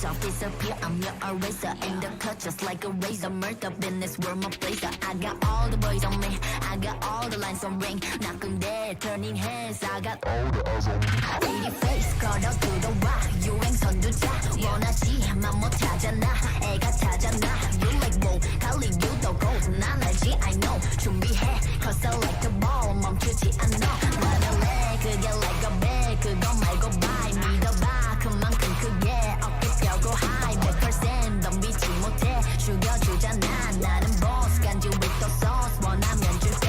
off, disappear. I'm your eraser. Aim the cut just like a razor. Murk up in this world, my blazer. I got all the boys on me. I got all the lines on ring. Knocking dead, turning heads. I got all the eyes on me. Pretty face, caught up to the rock. 유행 선두자. 원하지만 못하잖아. 애가 타잖아. You like whoa, 달리 유도 go. 난 알지, I know. 준비해, cause I like the ball. 멈추지 않아. 말할래, 그게 like a bag. 그거 말고 bye. 믿어봐, 그만큼 크게. 어깨 펴고 high. 100% 덤비지 못해. 죽여주잖아. 나는 boss. 간지 with the sauce. 원하면 줄게.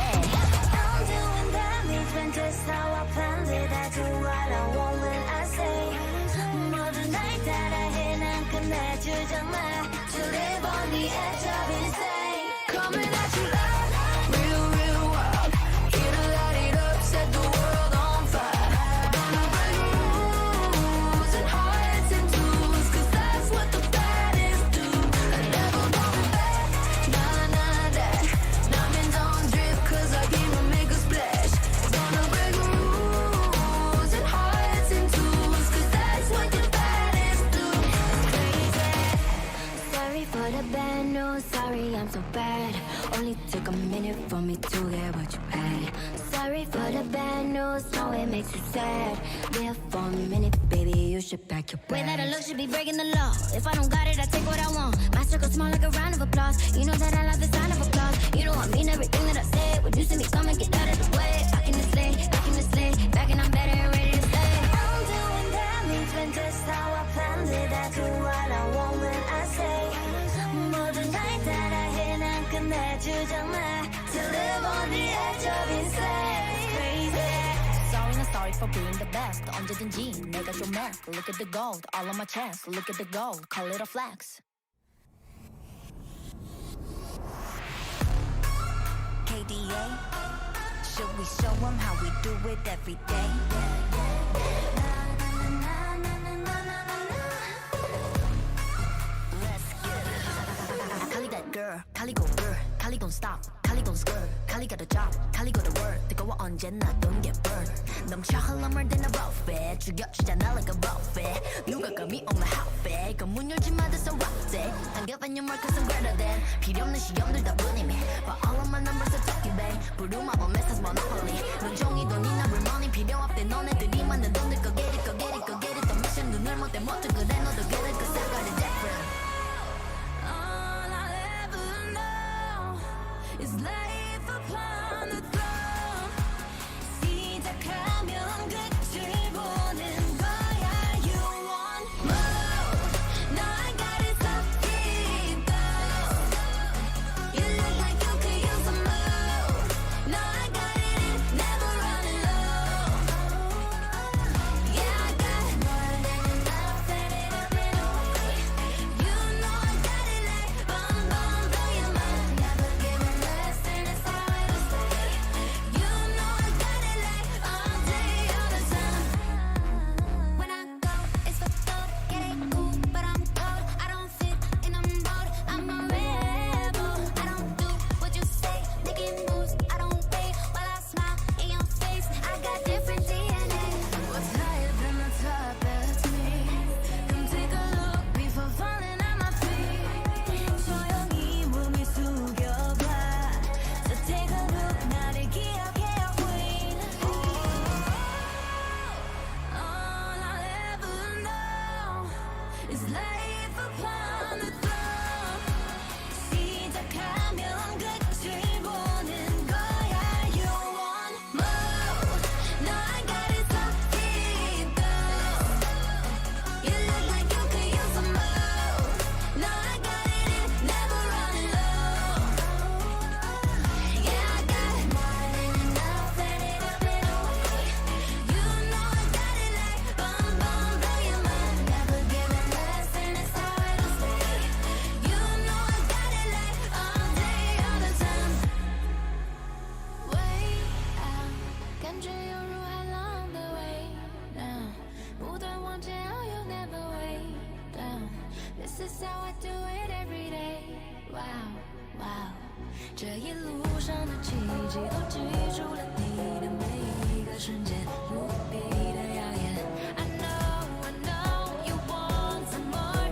I'm doing damage when that's how I planned it. I do what I want when I say. 모든 날 따라해 난 끝내주잖아. To live on the edge of insane. Coming at you like real, real wild. Here to light it up, set the world on fire. Gonna break rules and hearts and tools, cause that's what the baddest do. Never going back, nah, nah, that. Diamonds on drip, cause I came to make a splash. Gonna break rules and hearts and tools, cause that's what the baddest do. Crazy. Sorry for the bad news, sorry I'm so bad. Only took a minute for me to get what you had. Sorry for the bad news, no it makes you sad. Live for a minute, baby, you should pack your bags. Way that I look should be breaking the law. If I don't got it, I take what I want. My circle small like a round of applause. You know that I love the sound of applause. You know I mean everything that I said. When you see me coming, get out of the way. Back in the sleigh, back in the sleigh. Back and I'm better and ready to stay. I'm doing damage when that's how I planned it. I do what I want when I say. 모든 날 따라해 난 끝내주잖아. To live on the edge of insane. Crazy. Sorry, not sorry for being the best. 언제든지 내가 좀 mad. Look at the gold, all on my chest. Look at the gold, call it a flex. KDA, should we show them how we do it every day? Kali that girl, Kali go girl, Kali gon' stop, Kali gon' skirt, Kali got a job, Kali go to work. 뜨거워 언제나 don't get burned. 넘쳐 흘러물 than a buffet. 죽여주잖아 like a buffet. 누가 감히 on my outfit. 그 문 열지 마, that's a rock day. Don't give any more cause I'm greater than. 필요 없는 시험들 다 뿐이미. But all of my numbers are talking babe. 부루마법 메타's monopoly. 눈종이 돈이나 real money 필요 없대. 너네들이 만든 돈들 go get it, go get it, go get it. 더 미션 눈을 못대 못해 그래 너도 get it cause I got it different. Is life upon the throne. 시작하면 끝을 보는 거야. You want more? No, I got it so deep though. You look like you could use some more. No, I got it, never running low. Yeah, I got more than enough, set it up and away. You know I got it like boom, boom, blow your mind. Never giving less, and that's how it'll stay. You know I got it like all day, all the time. When I go, it's for thought, get it cool, but I'm cold. I don't fit in a mold, I'm a rebel. I don't do what you say, making moves, I don't wait while I smile in your face. I got different DNA. What's higher than the top, that's me. Come take a look before falling at my feet. 조용히 몸을 숙여봐. So take a look, 나를 기억해요, queen. All I'll ever know is life upon the throne. 시작하면 끝을 보는 거야. You want more? No, I got it so deep though. You look like you could use some more. No, I got it, never running low. Yeah, I got more than enough, set it up and away. You know I got it like boom, boom, blow your mind. Never giving less, and that's how it'll stay. You know I got it like all day, all the time. Way out，感觉犹如海浪的味道，不断往前，Oh you never way down. This is how I do it every day. Wow, wow. 这一路上的奇迹都记住了你的每一个瞬间，无比的耀眼。I know you want some more.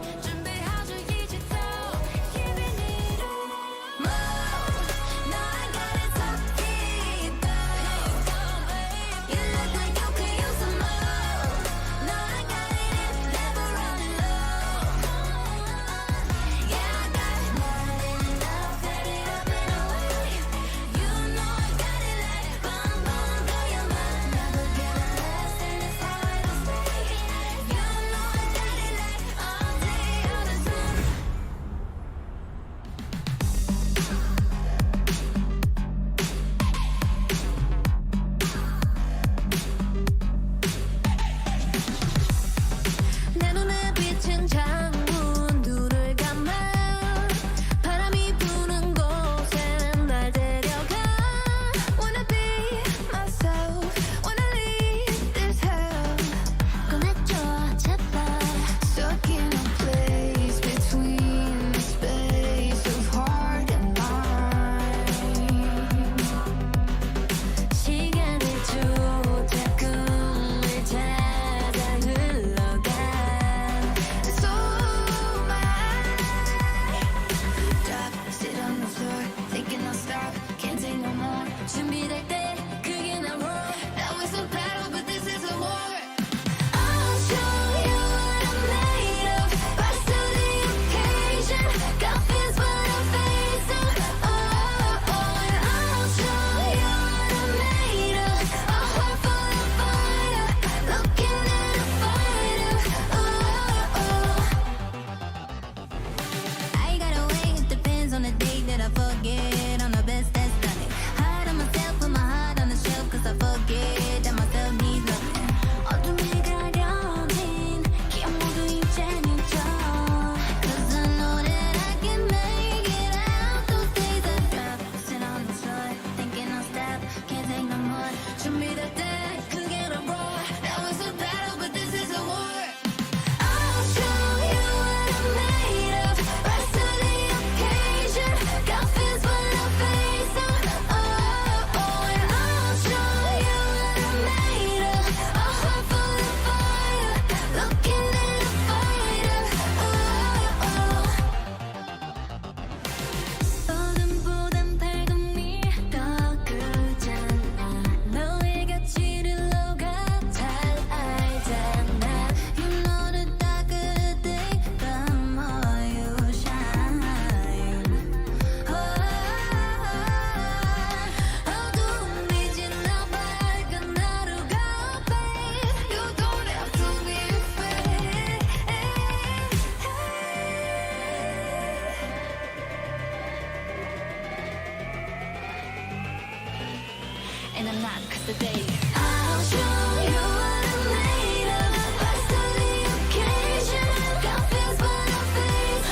yesterday. I'll show you what I'm made of. Rise to the occasion. Got fears but no faith.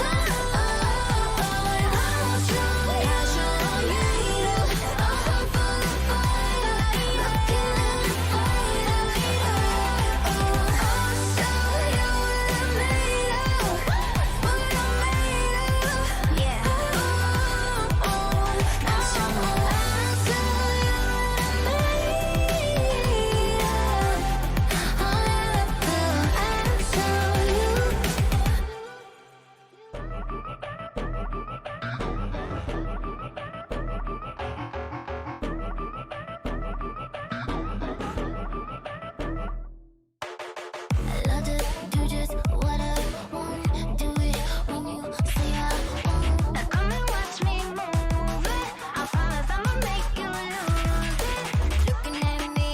I'll show you what I'm made of. A heart full of fire. I can never fight. I'll show you what I'm made of. What I'm made of. Yeah. I'll show you what I'm made of. I'll show you. I love to do just what I want. Do it when you say I won't. Now come and watch me move it. I promise I'ma make you lose it. Looking at me,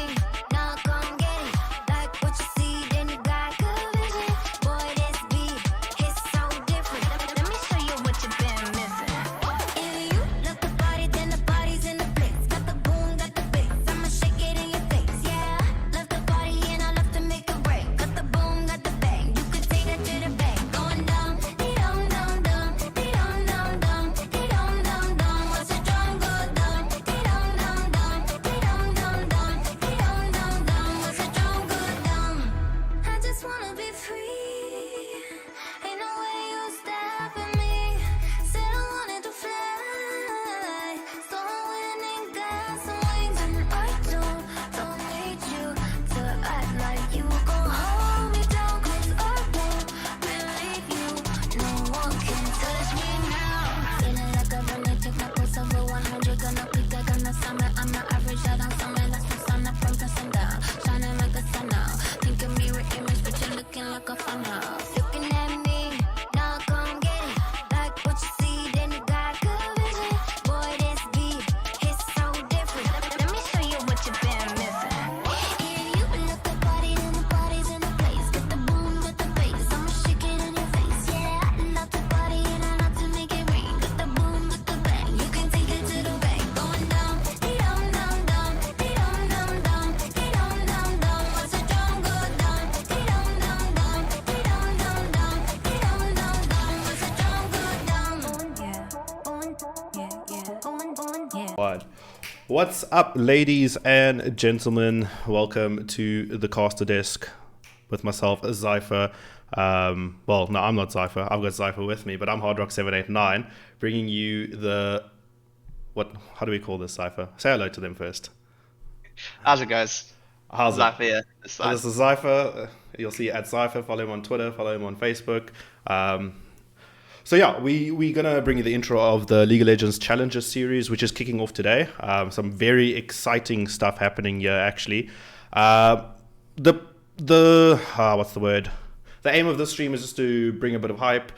now come get it. Like what you see, then you got good vision. Boy, this beat hits so different. Let me show you what you've been missing. If you love the party, then the party's in the place. Got the boom, got the bass. I'ma shake it in your face. Yeah, love the party and I love to make a break. Got the boom, got the bang. You can take that to the bank. Going down, dee-dum, dum, dum, dee-dum, dum, dum, dee-dum, dum, dum. Watch the drum go down, dee-dum, dum, dum, dee-dum, dum, dum, dee-dum, dum, dum. Watch the drum go down. I just wanna be free. Ain't no way you stopping me. Said I wanted to fly, so I went and got some wings, and I don't need you to act like you gon' hold me down, 'cause I won't believe you. No one can touch me now. Feeling like a runner, take my pulse over 100, gonna click like on the summer. I'm not average, I don't summer, that's the sun up from pressing down, shining like a sun now. Think a mirror image, but you're looking like a funnel. Looking at me, now come get it. Like what you see, then you got good vision. Boy, this beat hits so different. Let me show you what you've been missing. If you look the party, then the party's in the place. Get the boom, get the bass. I'ma shake it in your face. Yeah, I love the party and I love to make it rain. Get the boom, get the bang. You can take it to the bank. Going down, dee-dum, dum, dum, dee-dum, dum, dum, dee-dum, dum, dum. Watch the drum go down, dee-dum, dum, dum, dee-dum, dum, dum, dee-dum, dum, dum. Watch the drum go down. Yeah. Right. What's up, ladies and gentlemen? Welcome to the caster desk with myself, Zypher. Well, no, I'm not Zypher. I've got Zypher with me, but I'm Hardrock789, bringing you the how do we call this, Zypher? Say hello to them first. How's it, guys? How's it? Zaf here. This side. This is Zypher. You'll see at Zypher. Follow him on Twitter. Follow him on Facebook. So yeah, we're gonna bring you the intro of the League of Legends Challenger series, which is kicking off today. Some very exciting stuff happening here, actually. What's the word? The aim of this stream is just to bring a bit of hype,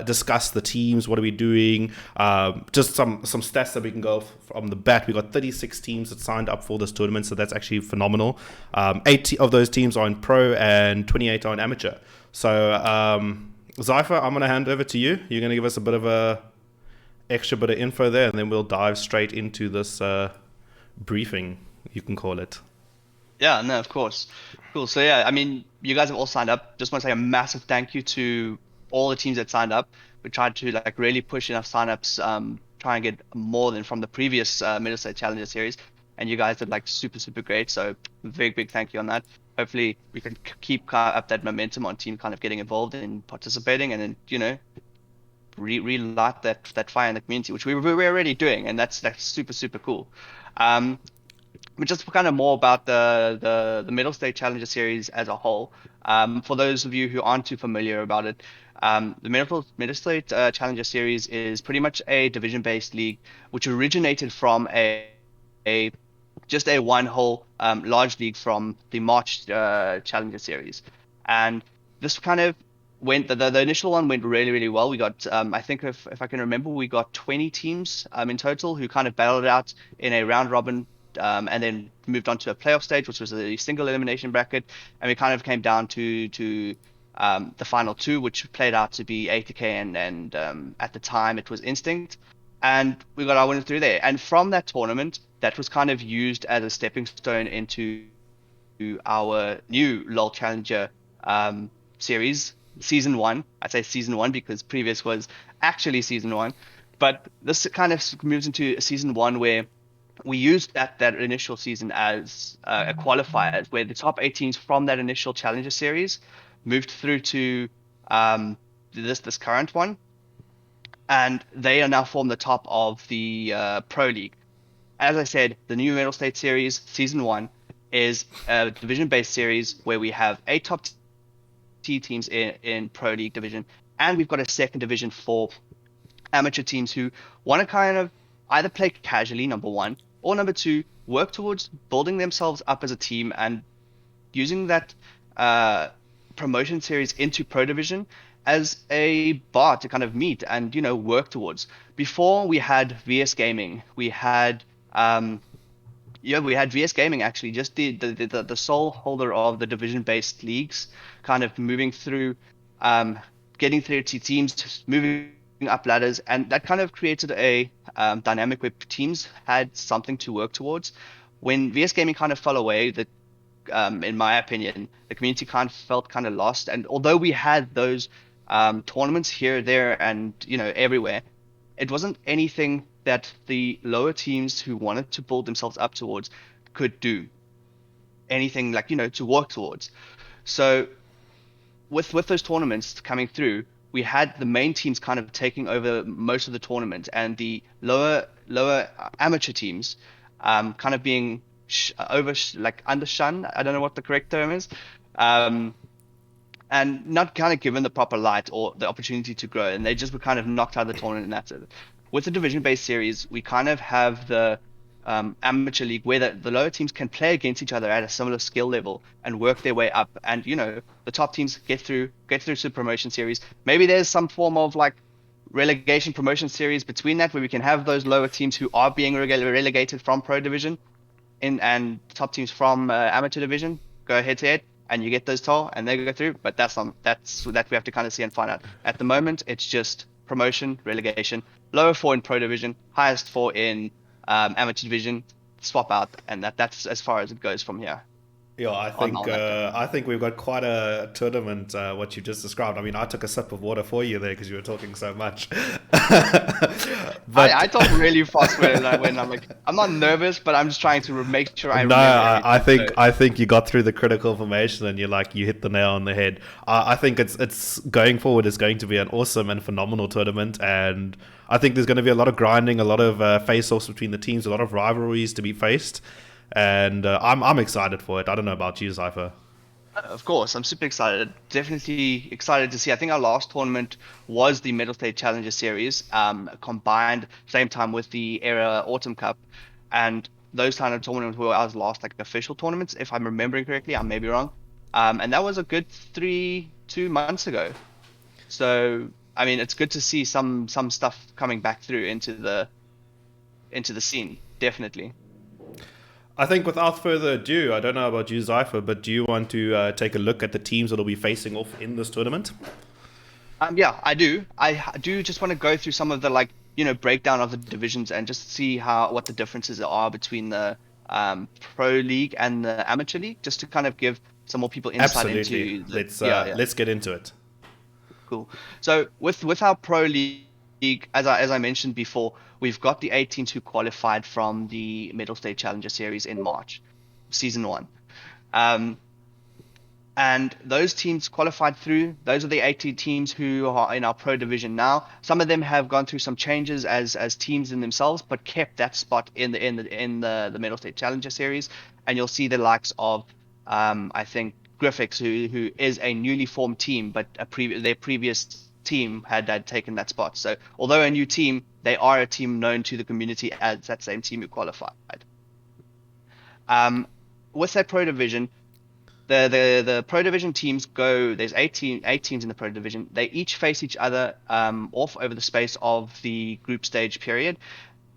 discuss the teams, what are we doing, just some stats that we can go from the bat. We got 36 teams that signed up for this tournament, so that's actually phenomenal. 8 of those teams are in pro and 28 are in amateur. So Zypher, I'm going to hand over to you. You're going to give us a bit of a extra bit of info there, and then we'll dive straight into this briefing, you can call it. Yeah, no, of course. Cool. So yeah, I mean, you guys have all signed up. Just want to say a massive thank you to all the teams that signed up. We tried to really push enough signups, try and get more than from the previous Mettlestate Challenger series, and you guys did super great. So very big thank you on that. Hopefully we can keep up that momentum on team kind of getting involved and participating, and then relight that fire in the community, which we're already doing, and that's super cool. But just kind of more about the Mettlestate Challenger series as a whole. For those of you who aren't too familiar about it, the Mettlestate Challenger series is pretty much a division-based league, which originated from just a one-hole large league from the March Challenger series. And this kind of went, the initial one went really well. We got, I think if I can remember, we got 20 teams in total who kind of battled it out in a round robin, and then moved on to a playoff stage, which was a single elimination bracket. And we kind of came down to the final two, which played out to be ATK and at the time it was Instinct. and we got our winner through there. And from that tournament, that was kind of used as a stepping stone into our new LoL Challenger series, season one. I say season one because previous was actually season one, but this kind of moves into season one where we used that initial season as a qualifier, where the top 8 teams from that initial Challenger series moved through to this current one, and they are now form the top of the Pro League. As I said, the new Mettlestate series, season one, is a division-based series where we have 8 top T teams in Pro League division, and we've got a second division for amateur teams who want to kind of either play casually, number one, or number two, work towards building themselves up as a team and using that promotion series into Pro Division as a bar to kind of meet and work towards. Before we had VS Gaming, we had VS Gaming actually, just the sole holder of the division-based leagues, kind of moving through, getting through to teams, moving up ladders, and that kind of created a dynamic where teams had something to work towards. When VS Gaming kind of fell away, in my opinion, the community kind of felt kind of lost. And although we had those tournaments here, there, and everywhere, it wasn't anything that the lower teams who wanted to build themselves up towards could do. Anything like to work towards. So with those tournaments coming through, we had the main teams kind of taking over most of the tournament, and the lower amateur teams kind of being undershun. I don't know what the correct term is, and not kind of given the proper light or the opportunity to grow, and they just were kind of knocked out of the tournament, and that's it. With the division-based series, we kind of have the amateur league where the lower teams can play against each other at a similar skill level and work their way up, and the top teams get through to the promotion series. Maybe there's some form of like relegation promotion series between that, where we can have those lower teams who are being relegated from Pro Division and top teams from amateur division go head to head, and you get those tall and they go through. But that's that we have to kind of see and find out. At the moment, it's just promotion, relegation, lower 4 in Pro Division, highest 4 in amateur division, swap out, and that's as far as it goes from here. Yeah, I think we've got quite a tournament. What you just described. I mean, I took a sip of water for you there because you were talking so much. I talk really fast when I'm like, I'm not nervous, but I'm just trying to make sure I remember. No, I think you got through the critical information and you hit the nail on the head. I think it's going forward is going to be an awesome and phenomenal tournament, and I think there's going to be a lot of grinding, a lot of face-offs between the teams, a lot of rivalries to be faced. And I'm excited for it. I don't know about you, Cypher. Of course, I'm super excited. Definitely excited to see. I think our last tournament was the Mettlestate Challenger Series, combined same time with the Era Autumn Cup, and those kind of tournaments were our last official tournaments, if I'm remembering correctly. I may be wrong, and that was a good 2 months ago. So I mean, it's good to see some stuff coming back through into the scene. Definitely. I think without further ado, I don't know about you, Zypher, but do you want to take a look at the teams that will be facing off in this tournament? Yeah, I do. I do just want to go through some of the breakdown of the divisions and just see what the differences are between the Pro League and the Amateur League, just to kind of give some more people insight into. Let's get into it. Cool. So with our Pro League, as I mentioned before, we've got the 8 teams who qualified from the Mettlestate Challenger Series in March, Season 1. And those teams qualified through. Those are the 18 teams who are in our Pro Division now. Some of them have gone through some changes as teams in themselves, but kept that spot in the Mettlestate Challenger Series. And you'll see the likes of, I think, Griffix, who is a newly formed team, but their previous team had taken that spot. So although a new team, they are a team known to the community as that same team who qualified. With that Pro Division, the Pro Division teams go. There's 8 teams in the Pro Division. They each face each other off over the space of the group stage period.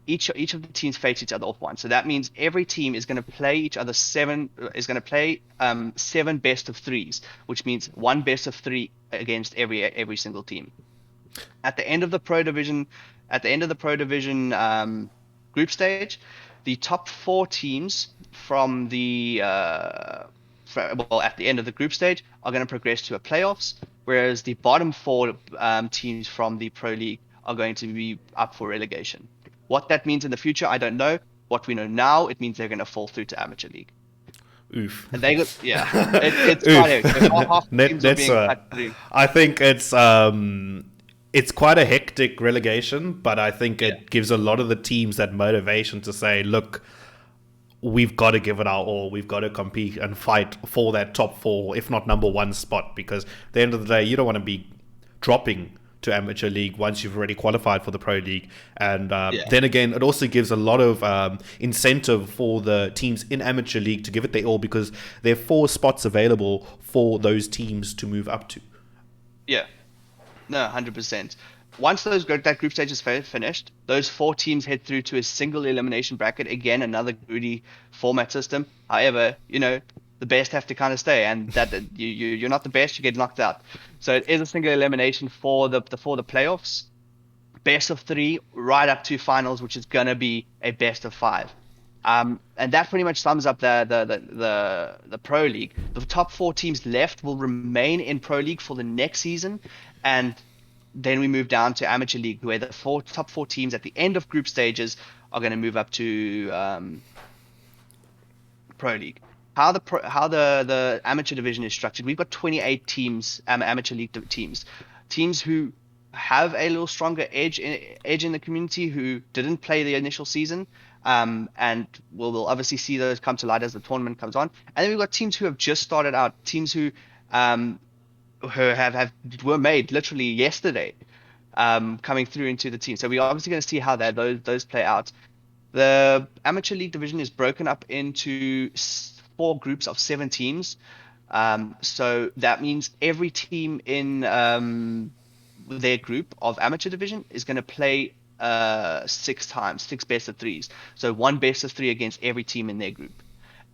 Each of the teams face each other off once. So that means every team is going to play each other 7 best of 3s, which means 1 best of 3 against every single team. At the end of the Pro Division at the end of the Pro Division group stage, the top 4 teams from the at the end of the group stage are going to progress to a playoffs, whereas the bottom 4 teams from the Pro League are going to be up for relegation. What that means in the future, I don't know. What we know now, it means they're going to fall through to Amateur League. Oof. And it's quite half the teams are being cut through. I think it's quite a hectic relegation, but I think it gives a lot of the teams that motivation to say, look, we've got to give it our all. We've got to compete and fight for that top 4, if not number 1 spot, because at the end of the day, you don't want to be dropping to Amateur League once you've already qualified for the Pro League. And then again, it also gives a lot of incentive for the teams in Amateur League to give it their all, because there are 4 spots available for those teams to move up to. Yeah. No, 100%. Once that group stage is finished, those 4 teams head through to a single elimination bracket. Again, another greedy format system. However, the best have to kind of stay, and that you're not the best, you get knocked out. So it is a single elimination for the playoffs, best of 3 right up to finals, which is gonna be a best of 5. And that pretty much sums up the Pro League. The top 4 teams left will remain in Pro League for the next season, and then we move down to Amateur League, where the top 4 teams at the end of group stages are going to move up to Pro League. How the amateur division is structured, we've got 28 teams, Amateur League teams who have a little stronger edge in the community, who didn't play the initial season, and we'll obviously see those come to light as the tournament comes on. And then we've got teams who have just started out, teams who were made literally yesterday, coming through into the team. So we're obviously going to see how those play out. The Amateur League division is broken up into 4 groups of 7 teams. So that means every team in their group of amateur division is going to play 6 times, 6 best of 3s. So 1 best of 3 against every team in their group.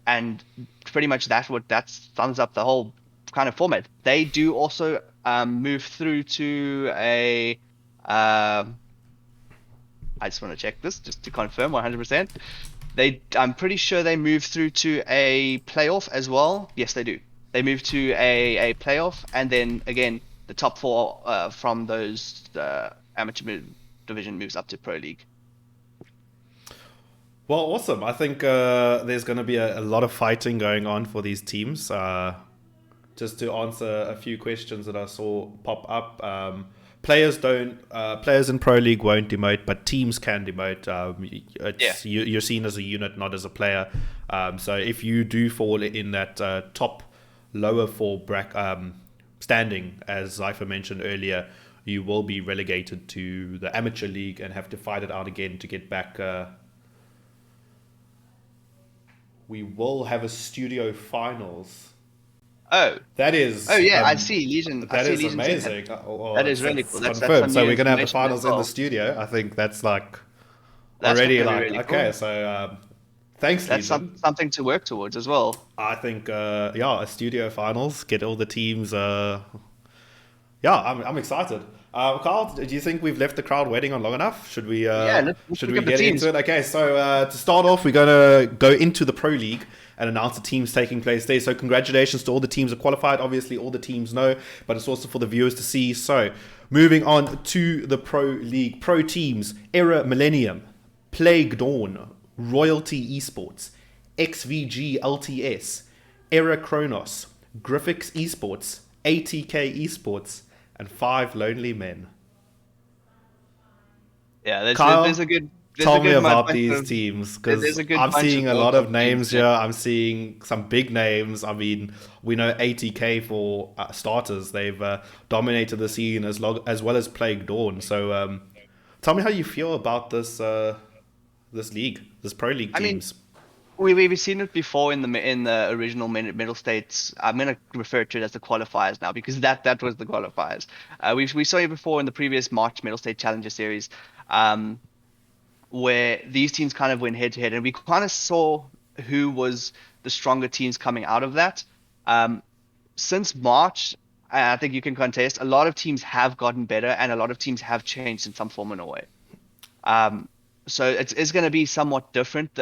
And pretty much that sums up the whole kind of format. They do also move through to a I just want to check this just to confirm 100%. I'm pretty sure they move through to a playoff as well. Yes, they do. They move to a playoff, and then again the top 4 from those amateur division moves up to Pro League. Well, awesome. I think there's going to be a lot of fighting going on for these teams. Just to answer a few questions that I saw pop up. Players in Pro League won't demote, but teams can demote. You're seen as a unit, not as a player. So if you do fall in that top lower 4 standing, as Zypher mentioned earlier, you will be relegated to the Amateur League and have to fight it out again to get back. We will have a studio finals. Oh, that is. Oh yeah, I see Legion. That is Legion amazing. That is really cool. That's confirmed. So we're gonna have the finals in the studio. I think that's already really okay. Cool. So thanks, that's Legion. Something to work towards as well. I think a studio finals, get all the teams. I'm excited. Carl, do you think we've left the crowd waiting on long enough? Should we? Let's get into it? Okay, so to start off, we're gonna go into the Pro League and announce the teams taking place there. So congratulations to all the teams that qualified. Obviously, all the teams know, but it's also for the viewers to see. So moving on to the Pro League. Pro teams: Era Millennium, Plague Dawn, Royalty Esports, XVG LTS, Era Kronos, Griffix Esports, ATK Esports, and 5 Lonely Men. Yeah, there's a good. Tell me about these teams, because I'm seeing a lot of names here. I'm seeing some big names. I mean, we know ATK for starters. They've dominated the scene as well as Plague Dawn. So tell me how you feel about this league, this Pro League teams. I mean, we've seen it before in the original Mettlestate. I'm going to refer to it as the qualifiers now, because that was the qualifiers. We saw it before in the previous March Mettlestate Challenger Series. Where these teams kind of went head to head, and we kind of saw who was the stronger teams coming out of that. Since March, I think you can contest, a lot of teams have gotten better, and a lot of teams have changed in some form or way. Um, so it's going to be somewhat different,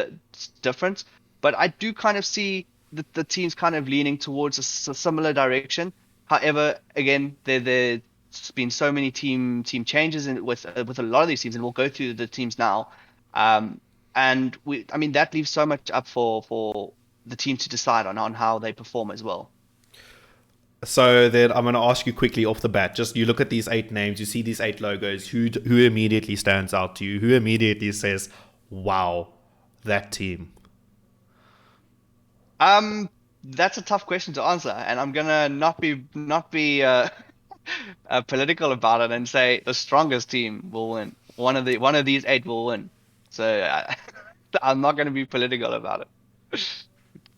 but I do kind of see the teams kind of leaning towards a similar direction. However, again, there's been so many team changes with a lot of these teams, and we'll go through the teams now. Um, and I mean, that leaves so much up for the team to decide on how they perform as well. So then I'm going to ask you quickly off the bat. Just you look at these 8 names, you see these 8 logos. Who immediately stands out to you? Who immediately says, "Wow, that team"? That's a tough question to answer, and I'm gonna not be political about it and say the strongest team will win. One of these 8 will win. So I'm not gonna be political about it.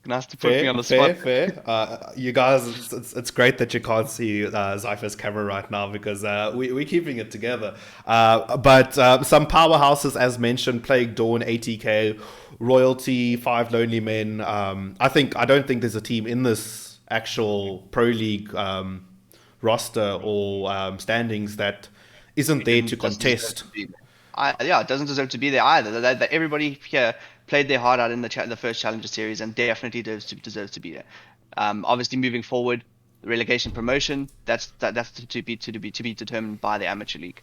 Nice to put me on Fair, the fair, spot. fair. You guys, it's great that you can't see Zypher's camera right now because we're keeping it together. But some powerhouses, as mentioned, Plague Dawn, ATK, Royalty, Five Lonely Men. I don't think there's a team in this actual Pro League roster or standings that isn't there to Doesn't deserve contest. to be there. Yeah, it doesn't deserve to be there either. Everybody here played their heart out in the first Challenger series and definitely deserves to be there. Obviously, moving forward, the relegation promotion that's to be determined by the amateur league.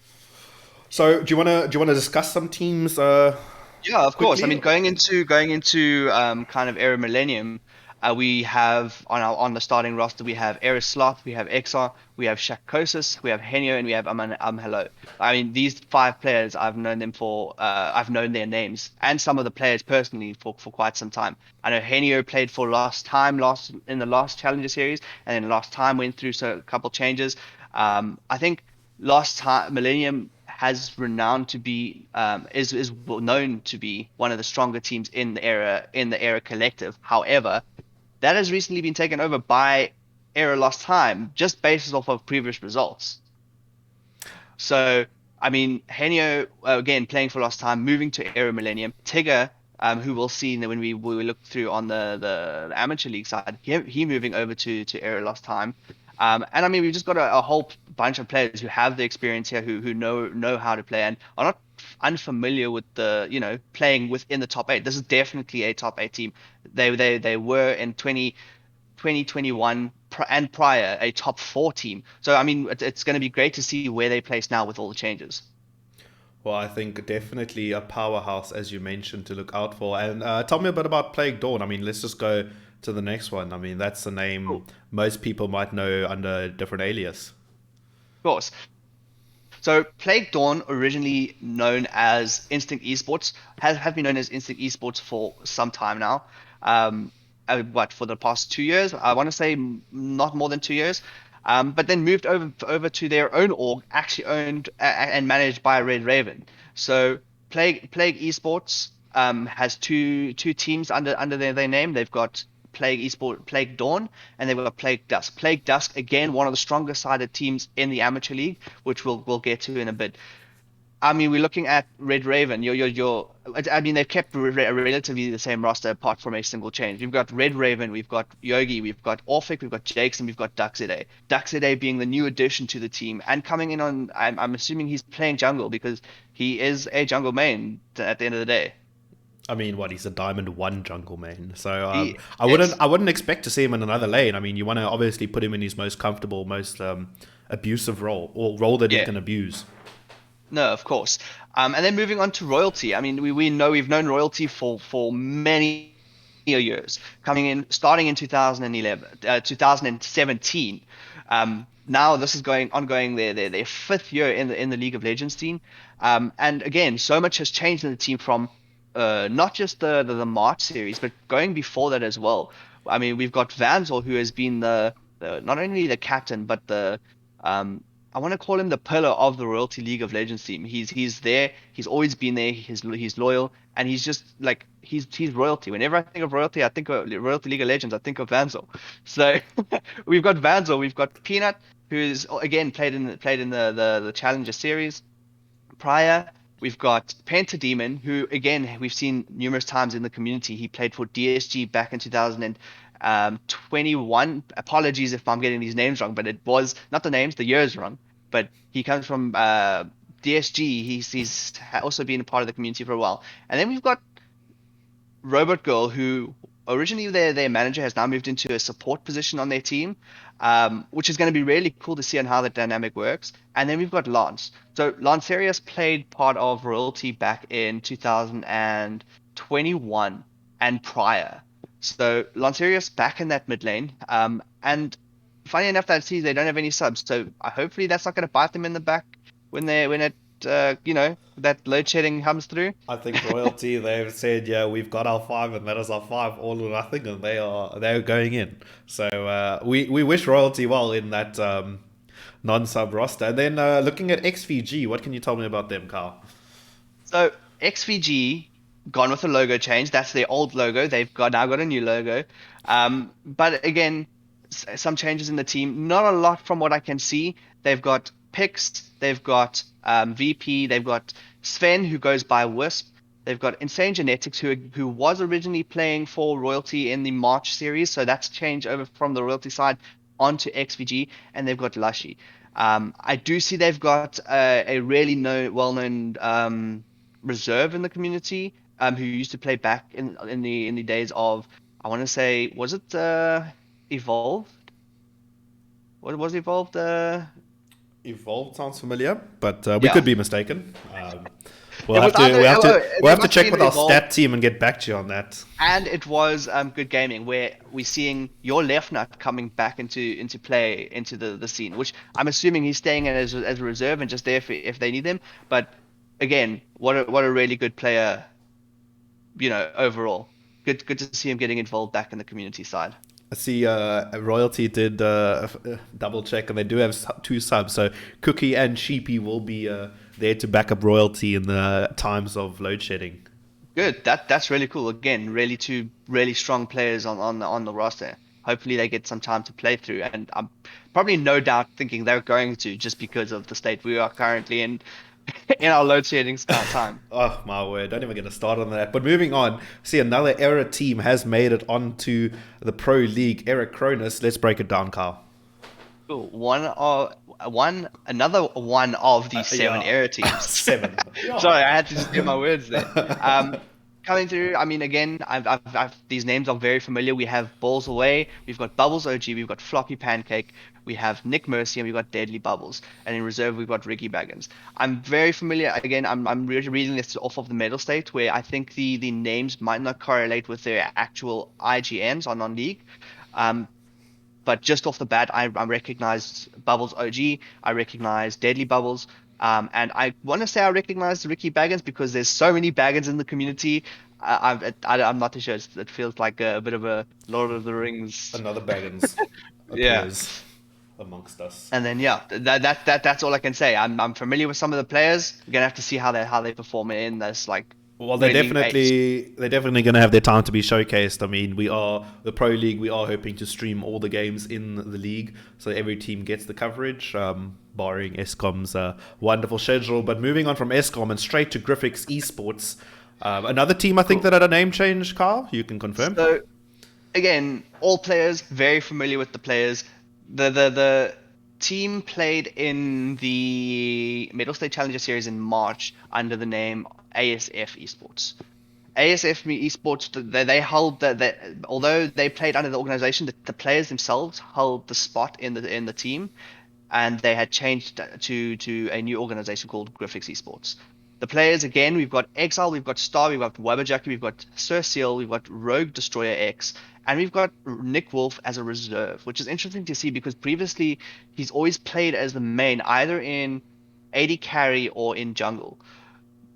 So do you wanna discuss some teams Yeah, of course. I quickly? mean, going into kind of Era Millennium, we have on the starting roster we have Eris Sloth, we have Exar, we have Shakosis, we have Henio, and we have Hello. I mean, these 5 players I've known their names and some of the players personally for quite some time. I know Henio played for last in the last Challenger series, and then last time went through a couple changes. I think last time Millennium has renowned to be is well known to be one of the stronger teams in the era collective. However, that has recently been taken over by Era Lost Time just based off of previous results. So I mean, Henio again playing for Lost Time, moving to Era Millennium. Tigger, who we'll see when we look through on the amateur league side, he moving over to Era Lost Time. And I mean, we've just got a whole bunch of players who have the experience here, who know how to play and are not unfamiliar with the playing within the top 8. This is definitely a top 8 team. They were in 2021 and prior a top 4 team. So I mean, it's going to be great to see where they place now with all the changes. Well, I think definitely a powerhouse, as you mentioned, to look out for. And tell me a bit about Plague Dawn. I mean, let's just go to the next one. I mean, that's a name Cool. most people might know under a different alias. Of course. So Plague Dawn, originally known as Instinct Esports, have been known as Instinct Esports for some time now. What for the past 2 years? I want to say not more than 2 years. But then moved over to their own org, actually owned and managed by Red Raven. So Plague Esports has two teams under their name. They've got Plague Dawn, and they've got Plague Dusk. Plague Dusk, again, one of the stronger sided teams in the amateur league, which we'll get to in a bit. I mean, we're looking at Red Raven. I mean, they've kept relatively the same roster apart from a single change. We've got Red Raven, we've got Yogi, we've got Orphic, we've got Jakes, and we've got Duxide. Duxide being the new addition to the team and coming in on. I'm assuming he's playing jungle because he is a jungle main at the end of the day. I mean, what, he's a Diamond 1 jungle main. So He I wouldn't yes. I wouldn't expect to see him in another lane. I mean, you want to obviously put him in his most comfortable, most abusive role, or role that he Yeah. can abuse. No, of course. And then moving on to royalty. I mean, we've known royalty for many years, coming in starting in 2011, 2017. Now this is ongoing their 5th year in the League of Legends team. And again, so much has changed in the team from not just the March series, but going before that as well. I mean, we've got Vanzel, who has been the not only the captain, but the um, I want to call him the pillar of the Royalty League of Legends team. He's there. He's always been there. He's loyal, and he's just like he's royalty. Whenever I think of royalty, I think of Royalty League of Legends. I think of Vanzel. So we've got Vanzel. We've got Peanut, who's again played in the Challenger series prior. We've got Pentademon, who again we've seen numerous times in the community. He played for DSG back in 2021. Apologies if I'm getting these names wrong, but it was not the names, the years wrong. But he comes from DSG, he's also been a part of the community for a while. And then we've got Robot Girl, who originally their manager has now moved into a support position on their team, which is going to be really cool to see on how the dynamic works. And then we've got Lance. So Lancerius played part of Royalty back in 2021 and prior. So Lancerius back in that mid lane. And funny enough, that sees they don't have any subs. So hopefully that's not going to bite them in the back when that load shedding comes through. I think Royalty, they've said, yeah, we've got our 5 and that is our 5 all or nothing, and they're going in. So we wish Royalty well in that non-sub roster. And then looking at XVG, what can you tell me about them, Carl? So XVG gone with a logo change. That's their old logo. They've now got a new logo. But again, some changes in the team. Not a lot from what I can see. They've got Pix, they've got VP, they've got Sven, who goes by Wisp. They've got Insane Genetics, who was originally playing for Royalty in the March series, so that's changed over from the Royalty side onto XVG, and they've got Lushy. I do see they've got a really well-known reserve in the community, who used to play back in the days of, I want to say, was it Evolved? What was Evolved? Evolved sounds familiar, but we could be mistaken. We'll have to check with our stat team and get back to you on that. And it was Good Gaming, where we're seeing your left nut coming back into play into the scene, which I'm assuming he's staying in as a reserve and just there if they need him. But again, what a really good player, overall. Good to see him getting involved back in the community side. I see Royalty did double check, and they do have 2 subs. So Cookie and Sheepy will be there to back up Royalty in the times of load shedding. Good. That's really cool. Again, really 2 really strong players on the roster. Hopefully they get some time to play through, and I'm probably no doubt thinking they're going to, just because of the state we are currently in our load shedding time. Oh my word, don't even get a start on that. But moving on, see, another Era team has made it onto the Pro League, Era Cronus. Let's break it down, Carl. Cool. Another one of these 7 Era teams. 7. Sorry, I had to just get my words there. Coming through, I mean, again, these names are very familiar. We have Balls Away, we've got Bubbles OG, we've got Floppy Pancake, we have Nick Mercy, and we've got Deadly Bubbles. And in reserve, we've got Ricky Baggins. I'm very familiar. Again, I'm reading this off of the Mettlestate, where I think the names might not correlate with their actual IGNs on non-league. But just off the bat, I recognize Bubbles OG, I recognize Deadly Bubbles, and I want to say I recognize Ricky Baggins because there's so many Baggins in the community. I'm not too sure. It feels like a bit of a Lord of the Rings. Another Baggins appears amongst us. And then that's all I can say. I'm familiar with some of the players. We're gonna have to see how they perform in this Well, they're definitely going to have their time to be showcased. I mean, the Pro League. We are hoping to stream all the games in the league, so every team gets the coverage, barring Escom's wonderful schedule. But moving on from Escom and straight to Griffix Esports, another team I think that had a name change. Carl, you can confirm. So, again, all players very familiar with the players. The team played in the Mettlestate Challenger Series in March under the name ASF Esports. ASF Esports, they held that although they played under the organization, the players themselves held the spot in the team, and they had changed to a new organization called Griffix Esports. The players, again, we've got Exile, we've got Star, we've got Wabberjacky, we've got Sir Seal, we've got Rogue Destroyer X, and we've got Nick Wolf as a reserve, which is interesting to see because previously he's always played as the main, either in AD carry or in jungle.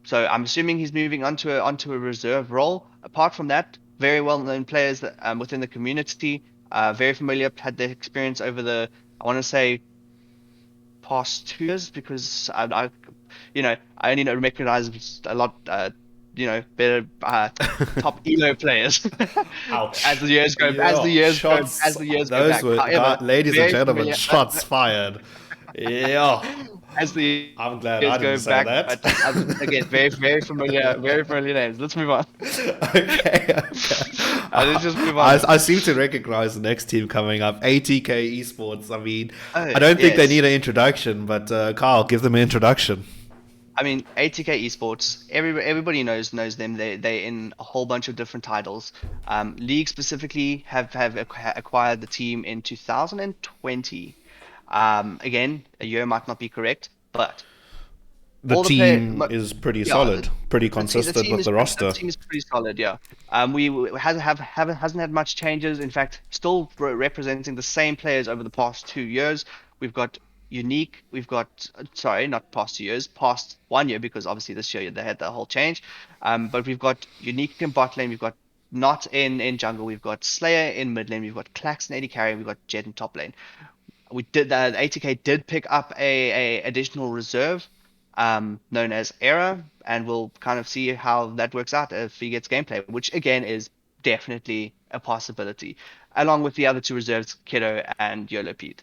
So I'm assuming he's moving onto a reserve role. Apart from that, very well-known players within the community, very familiar, had their experience over the, I want to say, past 2 years, because I only recognize a lot, better top elo players as the years go back. However, ladies and gentlemen, shots fired. Yeah. As the I'm glad years I didn't go say back, that. But, again, very familiar names. Let's move on. Okay. Let's just move on. I seem to recognize the next team coming up, ATK Esports. I mean, I don't think they need an introduction, but Carl, give them an introduction. I mean, ATK Esports. Everybody knows them. They're in a whole bunch of different titles. League specifically have acquired the team in 2020. Again, a year might not be correct, but The all the play, team is pretty yeah, solid, pretty the consistent team with is the roster. pretty solid. Yeah. We hasn't had much changes. In fact, still representing the same players over the past 2 years. We've got Unique. We've got sorry, not past 2 years, past 1 year because obviously this year they had the whole change. But we've got Unique in bot lane. We've got Not in jungle. We've got Slayer in mid lane. We've got Klax in AD carry. We've got Jet in top lane. We did that. ATK did pick up a additional reserve, known as Era, and we'll kind of see how that works out if he gets gameplay, which again is definitely a possibility, along with the other two reserves, Kiddo and YOLO Pete.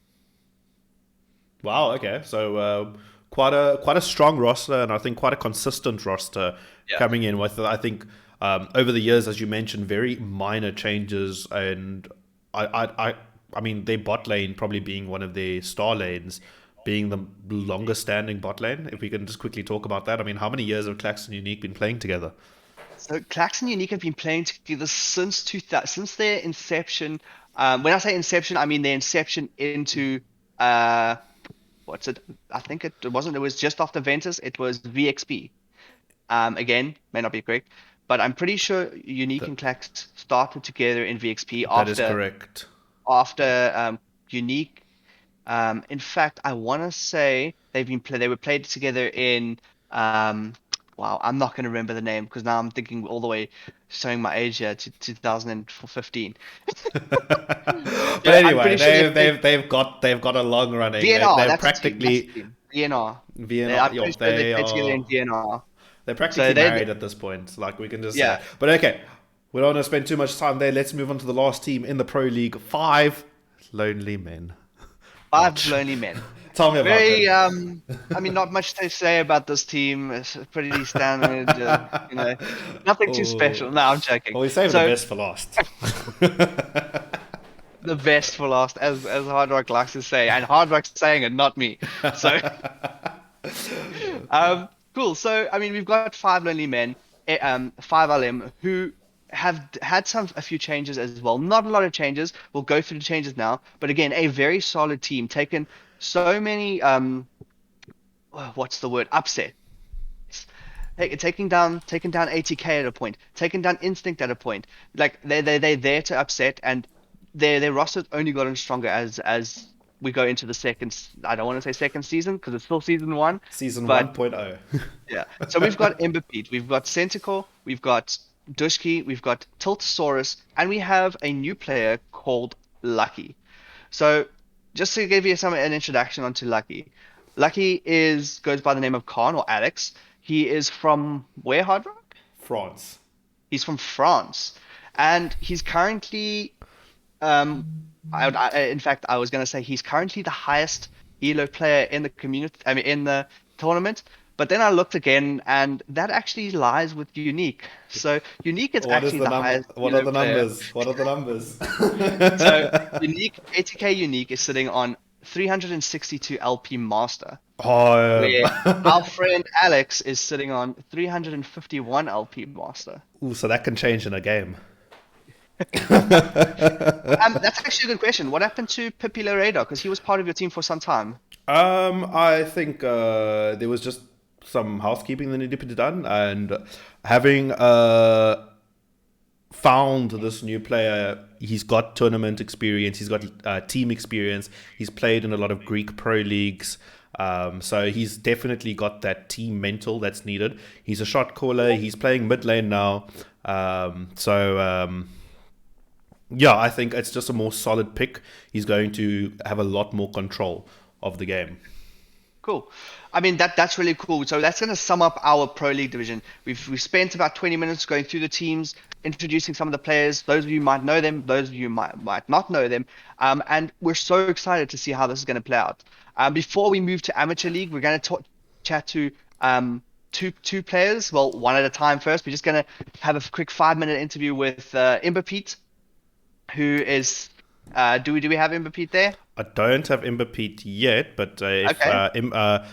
Wow. Okay. So quite a strong roster, and I think quite a consistent roster Yeah. coming in with. I think over the years, as you mentioned, very minor changes, and I mean, their bot lane probably being one of their star lanes, being the longest standing bot lane. If we can just quickly talk about that. I mean, how many years have Clax and Unique been playing together? So Klax and Unique have been playing together since 2000, since their inception. When I say inception, I mean their inception into what's it? I think it wasn't. It was just after Ventus. It was VXP. Again, may not be correct, but I'm pretty sure Unique Th- and Klax started together in VXP that is correct. after Unique. In fact, I want to say they were played together in wow, I'm not going to remember the name because now I'm thinking all the way showing my age here to 2015. But Yeah, I'm anyway, pretty sure they've got a long running. DNR. They're That's the team. That's the practically team. DNR. VNR. I'm Yo, pretty sure they they played together are in DNR. they're So practically married at this point. Like we can just say. yeah, But okay, we don't want to spend too much time there. Let's move on to the last team in the Pro League. 5 lonely men. five Ouch. lonely men. Tell me about Very, them. I mean, not much to say about this team. It's pretty standard, nothing too special. Oh, No, I'm joking. well, we saved the So best for last. the best for last, as Hard Rock likes to say, and Hard Rock's saying it, not me. So, cool. So, I mean, we've got five lonely men, five LM who have had a few changes as well. Not a lot of changes. We'll go through the changes now, but again, a very solid team. Taken so many what's the word? Upset. Taking down ATK at a point, taking down Instinct at a point. Like they're there to upset, and their roster's only gotten stronger as we go into the I don't want to say second season because it's still season one. Season But 1.0. yeah. So we've got Ember Pete, we've got Centaur, we've got Dushki, we've got Tiltosaurus, and we have a new player called Lucky. So just to give you an introduction onto Lucky. Lucky goes by the name of Khan or Alex. He is from where, Hard Rock? France. He's from France, and he's currently, in fact, I was gonna say he's currently the highest Elo player in the community. I mean, in the tournament. But then I looked again, and that actually lies with Unique. So Unique is What is actually the the number? highest What Elo are the player. numbers? What are the numbers? So Unique, ATK Unique is sitting on 362 LP Master, Oh, where our friend Alex is sitting on 351 LP Master. ooh, so that can change in a game. That's actually a good question. What happened to Pippi Laredo? Because he was part of your team for some time. I think there was just some housekeeping that needed to be done, and having found this new player, he's got tournament experience, he's got team experience, he's played in a lot of Greek pro leagues. So he's definitely got that team mental that's needed. He's a shot caller. He's playing mid lane now. Yeah, I think it's just a more solid pick. He's going to have a lot more control of the game. Cool. I mean that's really cool. So that's going to sum up our Pro League division. We've spent about 20 minutes going through the teams, introducing some of the players. Those of you might know them, those of you might not know them, and we're so excited to see how this is going to play out. Before we move to Amateur League, we're going to chat to two players. Well, one at a time first. We're just going to have a quick 5-minute interview with Ember Pete, who is. Do we have Ember Pete there? I don't have Ember Pete yet, but if Okay.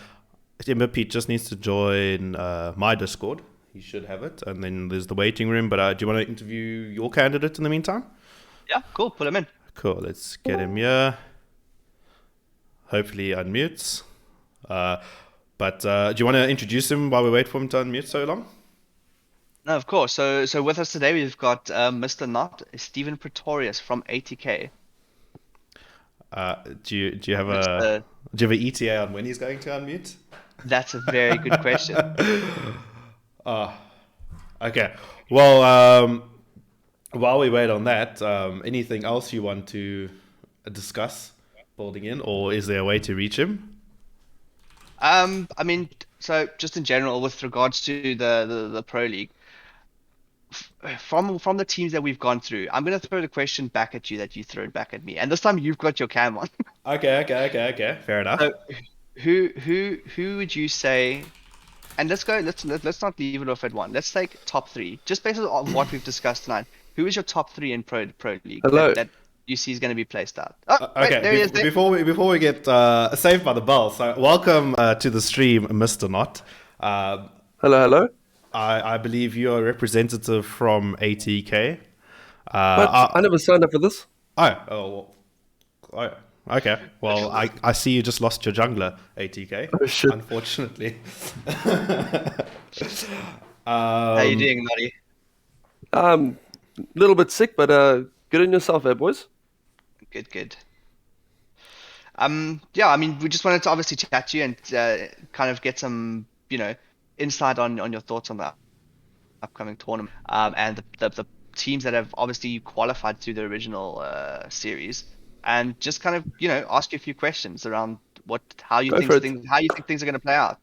Timber Pete just needs to join my Discord. He should have it. And then there's the waiting room. But do you want to interview your candidate in the meantime? Yeah, cool. Put him in. Cool. Let's get him here. Hopefully he unmutes. But do you want to introduce him while we wait for him to unmute so long? No, of course. So with us today, we've got Mr. Not Stephen Pretorius from ATK. Do you have a ETA on when he's going to unmute? That's a very good question. Okay. Well, while we wait on that, anything else you want to discuss building in, or is there a way to reach him? I mean, so just in general, with regards to the Pro League, from the teams that we've gone through, I'm gonna throw the question back at you that you threw it back at me, and this time you've got your cam on. Okay. Fair enough. So, who would you say? And let's not leave it off at one. Let's take top three, just based on what we've discussed tonight. Who is your top three in Pro League that you see is going to be placed out? Oh, Okay. wait, there he is. There. Before we get saved by the bell, so welcome to the stream, Mr. Not. Hello. I believe you're a representative from ATK. I never signed up for this. Oh, okay. Well, I see you just lost your jungler, ATK. Oh, shit. Unfortunately. How you doing, Noddy? A little bit sick, but good on yourself, boys. Good. Yeah, I mean, we just wanted to obviously chat to you and kind of get some, insight on your thoughts on the upcoming tournament, and the teams that have obviously qualified through the original series, and just kind of ask you a few questions around how you think things are going to play out.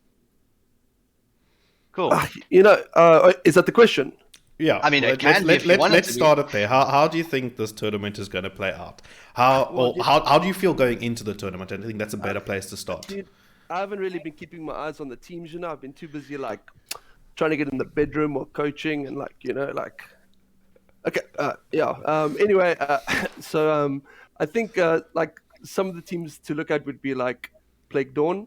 Cool. Is that the question? Yeah, I mean, it can be if you want it to let's start it there. How do you think this tournament is going to play out? How do you feel going into the tournament? I think that's a better place to start. Dude, I haven't really been keeping my eyes on the teams. I've been too busy trying to get in the bedroom or coaching and Okay, anyway, so I think some of the teams to look at would be Plague Dawn,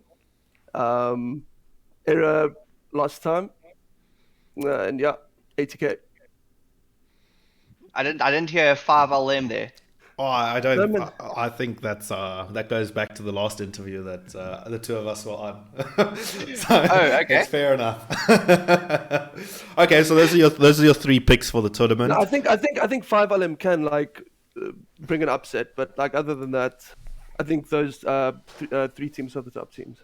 Era last time, and ATK. I didn't hear 5LM there. Oh, I don't. I think that goes back to the last interview that the two of us were on. So okay. It's fair enough. Okay, so those are your three picks for the tournament. No, I think 5LM can bring an upset, but other than that, I think those three teams are the top teams.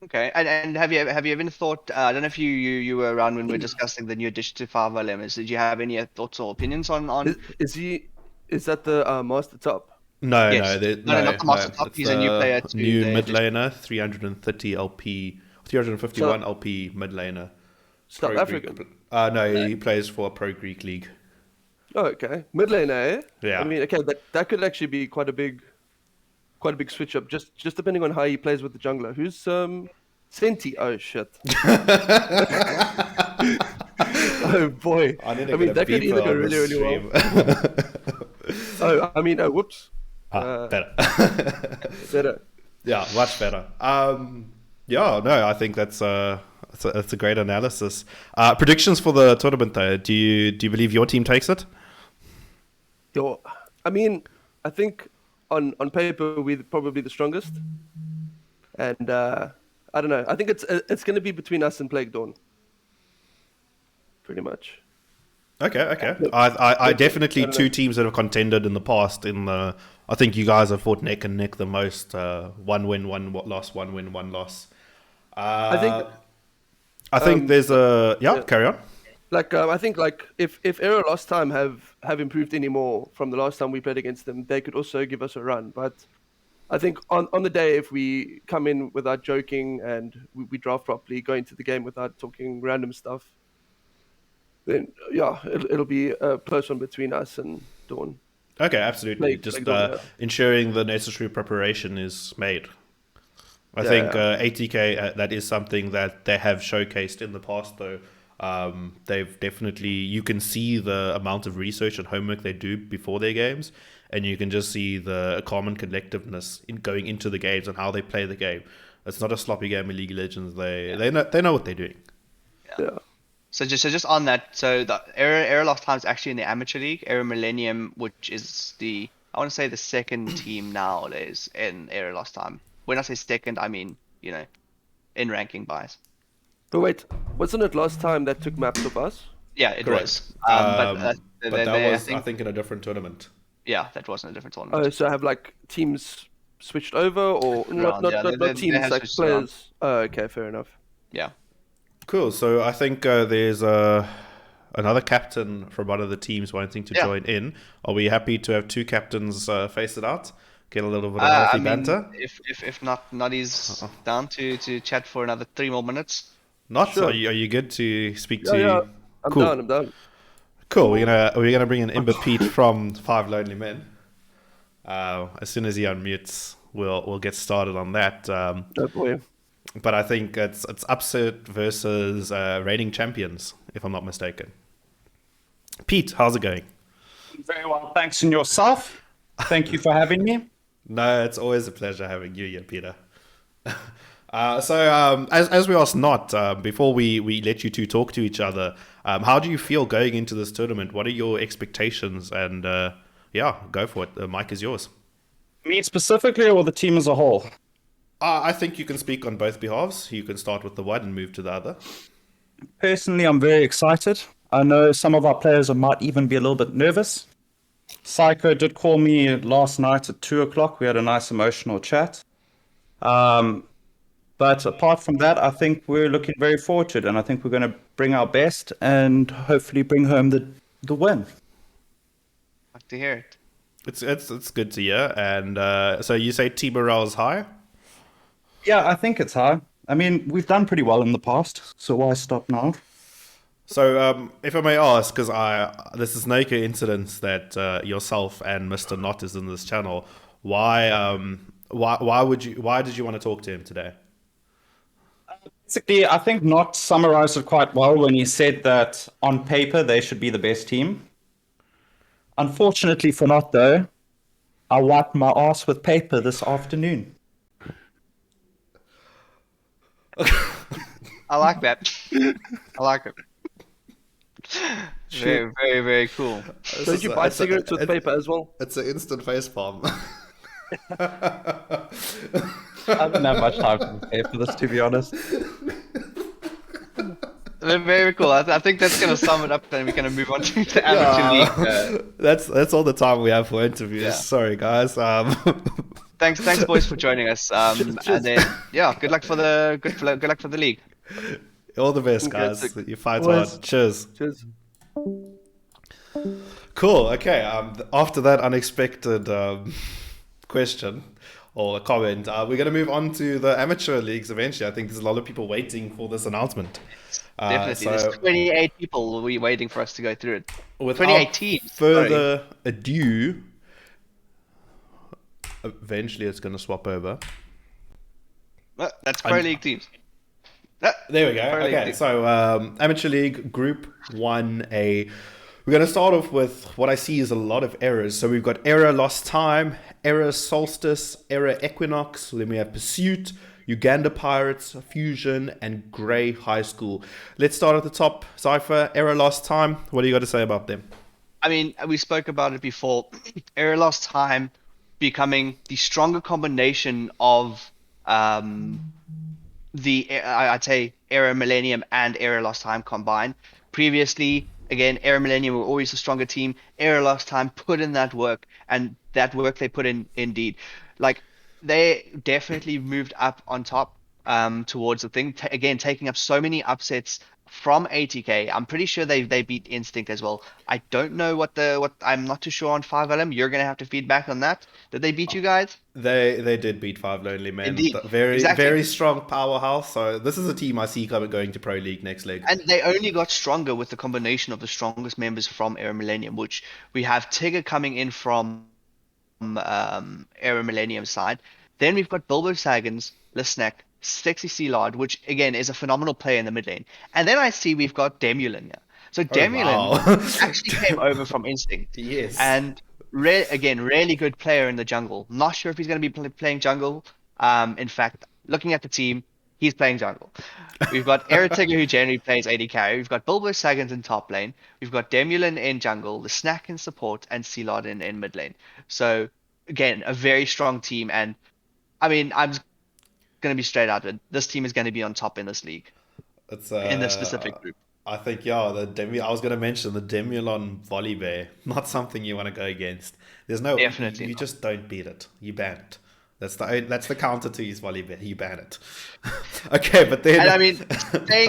Okay, and have you ever thought? I don't know if you were around when we were discussing the new addition to 5LM. Did you have any thoughts or opinions on? Is that the Master Top? No, yes. No, not the Master Top. He's a new player. New mid laner, 330 LP, 351 LP mid laner. South African? No, he plays for a Pro Greek league. Oh, okay. Mid laner, eh? Yeah. I mean, okay, that could actually be quite a big switch up. Just depending on how he plays with the jungler. Who's Senti? Oh shit. Oh boy. That could either go really, really well. Whoops. Better. Better. Yeah, much better. I think that's a great analysis. Predictions for the tournament, though. Do you believe your team takes it? I think on paper we're probably the strongest, and I don't know. I think it's going to be between us and Plague Dawn. Pretty much. Okay. I definitely two teams that have contended in the past. I think you guys have fought neck and neck the most. 1 win, 1 loss, 1 win, 1 loss. I think there's a carry on. I think if Era last time have improved any more from the last time we played against them, they could also give us a run. But I think on the day, if we come in without joking and we draft properly, go into the game without talking random stuff, then it'll be a close one between us and Dawn. Okay, absolutely. Just ensuring the necessary preparation is made. I think ATK, that is something that they have showcased in the past, though. They've definitely, you can see the amount of research and homework they do before their games, and you can just see the common collectiveness in going into the games and how they play the game. It's not a sloppy game of League of Legends. They know what they're doing. Yeah. So just on that, so the Era Lost Time is actually in the amateur league. Era Millennium, which is I want to say the second team nowadays in Era Lost Time. When I say second, I mean, in ranking bias. But wait, wasn't it last time that took maps of us? Yeah, it Correct. was. But They- that was, I I think, think, in a different tournament. yeah, that wasn't a different tournament. Oh, so have like teams switched over, or not yeah, they teams, have like switched around. players? Oh, okay, fair enough. Yeah. Cool. So I think there's another captain from one of the teams wanting to Yeah. join in. Are we happy to have two captains face it out? Get a little bit of healthy banter? If not, Noddy's down to chat for another 3 more minutes. Not? Sure. Are you good to speak Yeah, to? yeah. I'm Cool. done. Cool. We're gonna bring in Imber Pete from Five Lonely Men. As soon as he unmutes, we'll get started on that. Oh boy. But I think it's upset versus reigning champions, if I'm not mistaken. Pete, how's it going? Very well, thanks. And yourself? Thank you for having me. No, it's always a pleasure having you here, Peter. So as we asked Not, before we let you two talk to each other, how do you feel going into this tournament? What are your expectations? And go for it. The mic is yours. Me specifically or the team as a whole? I think you can speak on both behalves. You can start with the one and move to the other. Personally, I'm very excited. I know some of our players might even be a little bit nervous. Psycho did call me last night at 2 o'clock. We had a nice emotional chat. But apart from that, I think we're looking very forward to it. And I think we're going to bring our best and hopefully bring home the win. Like to hear it. It's good to hear. And so you say team morale is high? Yeah, I think it's high. I mean, we've done pretty well in the past. So why stop now? So, if I may ask, because this is no coincidence that yourself and Mr. Not is in this channel. Why did you want to talk to him today? Basically, I think Not summarized it quite well when he said that on paper they should be the best team. Unfortunately for Not, though, I wiped my ass with paper this afternoon. I like that. I like it. Very, very, very cool. So did you buy cigarettes with paper as well? It's an instant facepalm. I didn't have much time to prepare for this, to be honest. Very cool. I think that's going to sum it up. Then we're going to move on to the amateur league. That's all the time we have for interviews. Yeah. Sorry, guys. Thanks, boys, for joining us. And then, good luck for the league. All the best, guys. Fantastic. You fight Boys. hard. Cheers. Cheers. Cool. Okay. After that unexpected question or comment, we're going to move on to the amateur leagues eventually. I think there's a lot of people waiting for this announcement. Definitely. So There's 28 people waiting for us to go through it. without 28 teams. further ado, eventually it's going to swap over. That's Pro League teams. There we go. Pro League Okay, team. so Amateur League Group 1A. We're going to start off with what I see is a lot of errors. So we've got Error Lost Time, Error Solstice, Error Equinox. Then we have Pursuit, Uganda Pirates, Fusion, and Grey High School. Let's start at the top. Cypher, Error Lost Time. What do you got to say about them? I mean, we spoke about it before. Error Lost Time becoming the stronger combination of I'd say Era Millennium and Era Lost Time combined. Previously, again, Era Millennium were always a stronger team. Era Lost Time put in that work, and that work they put in indeed. Like, they definitely moved up on top towards the thing. Again, taking up so many upsets from ATK. I'm pretty sure they beat Instinct as well. I don't know what I'm not too sure on 5LM. You're gonna have to feed back on that. Did they beat you guys? They did beat Five Lonely Men. Indeed. Very Exactly. very strong powerhouse. So this is a team I see going to Pro League next leg. And they only got stronger with the combination of the strongest members from Era Millennium, which we have Tigger coming in from Era Millennium side. Then we've got Bilbo Saggins, Lisnack, Sexy Sea Lord, which again is a phenomenal player in the mid lane. And then I see we've got Demulin here. So Demulin wow. actually came over from Instinct. Yes. And again, really good player in the jungle. Not sure if he's going to be playing jungle. In fact, looking at the team, he's playing jungle. We've got Eritiga who generally plays AD carry. We've got Bilbo Saggins in top lane. We've got Demulin in jungle, the Snack in support, and Sealod in mid lane. So again, a very strong team. And I mean, I'm going to be straight out with this team is going to be on top in this league, It's in this specific group. I think I was gonna mention the Demulon Volley Bear. Not something you want to go against. There's no Definitely you not. just don't beat it. You ban it. That's the counter to his Volley Bear. You ban it. Okay, but then And I mean,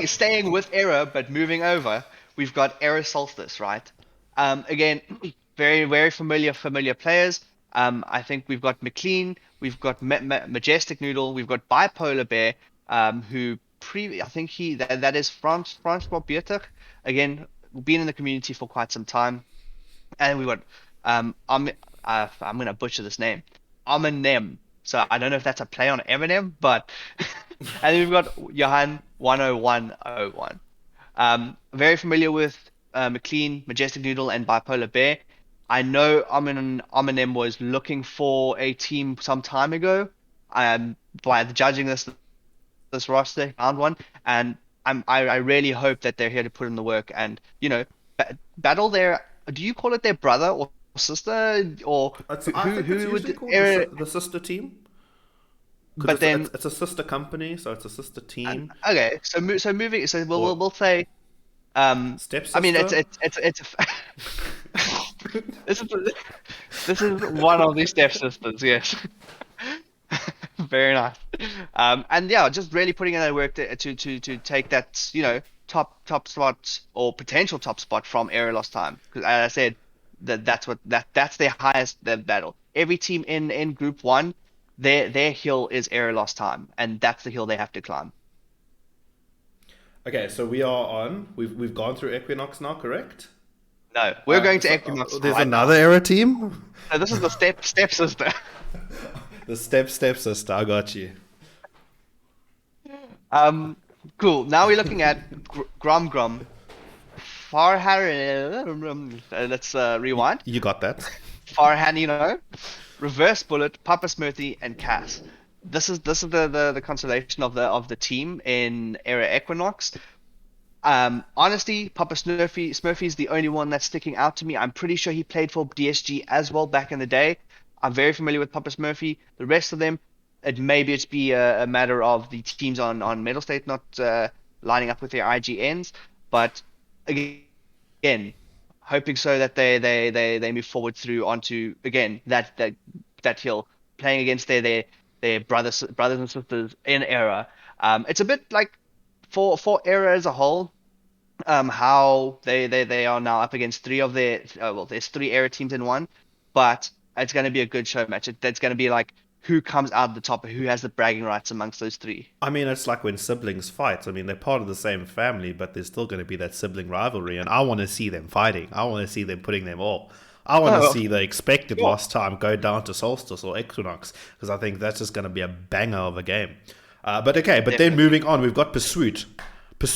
staying with Era, but moving over, we've got Era Solstice, right? Again, very very familiar players. I think we've got McLean, we've got Majestic Noodle, we've got Bipolar Bear, who I think that is Francois Biertuch. Again, been in the community for quite some time, and we've got I'm gonna butcher this name, Eminem. So I don't know if that's a play on Eminem, but and then we've got Johan 10101. Very familiar with McLean, Majestic Noodle, and Bipolar Bear. I know Eminem was looking for a team some time ago. By judging this roster, found one, and I really hope that they're here to put in the work and battle their. Do you call it their brother or sister or I think it's who usually would called Era? the sister team. 'Cause But then it's a sister company, so it's a sister team. okay, so moving, so Or we'll say I mean stepsister. it's this is one of these stepsisters, yes. Very nice. And yeah, just really putting in that work to take that, top spot or potential top spot from Era Lost Time. Because as I said, that's their highest battle. Every team in Group 1, their hill is Era Lost Time, and that's the hill they have to climb. Okay, so we are on. We've gone through Equinox now, correct? No, we're going to So, Equinox. there's right now. another Era team. No, this is the stepsister. The stepsister. I got you. Cool. Now we're looking at Grum Grum. Farhan. Let's rewind. You got that. Farhan, Reverse Bullet, Papa Smurfy, and Cass. This is the constellation of the team in Era Equinox. Honestly, Papa Smurfy's the only one that's sticking out to me. I'm pretty sure he played for DSG as well back in the day. I'm very familiar with Papa Smurfy. The rest of them, it's be a matter of the teams on Mettlestate not lining up with their IGNs. But again, hoping so that they move forward through onto again that hill, playing against their brothers and sisters in Era. It's a bit like for Era as a whole, how they are now up against three of there's three Era teams in one, but it's going to be a good show match. That's going to be like who comes out of the top, who has the bragging rights amongst those three. I mean, it's like when siblings fight. I mean, they're part of the same family, but there's still going to be that sibling rivalry, and I want to see them fighting. I want to see them putting them all. I want to see the expected lost time go down to Solstice or Equinox, because I think that's just going to be a banger of a game. But then moving on, we've got Pursuit. I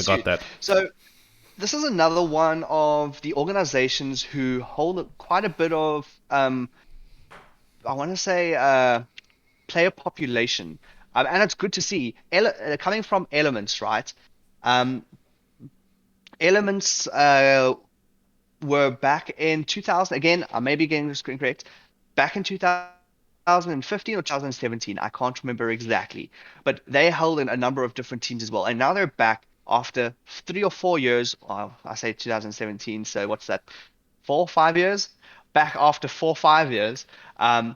got that. So this is another one of the organizations who hold quite a bit of I want to say player population, and it's good to see coming from Elements, right? Elements were back in 2000. Again, I may be getting this incorrect. Back in 2015 or 2017, I can't remember exactly, but they held in a number of different teams as well, and now they're back after 3 or 4 years. Well, I say 2017, so what's that? 4 or 5 years? Back after 4 or 5 years, and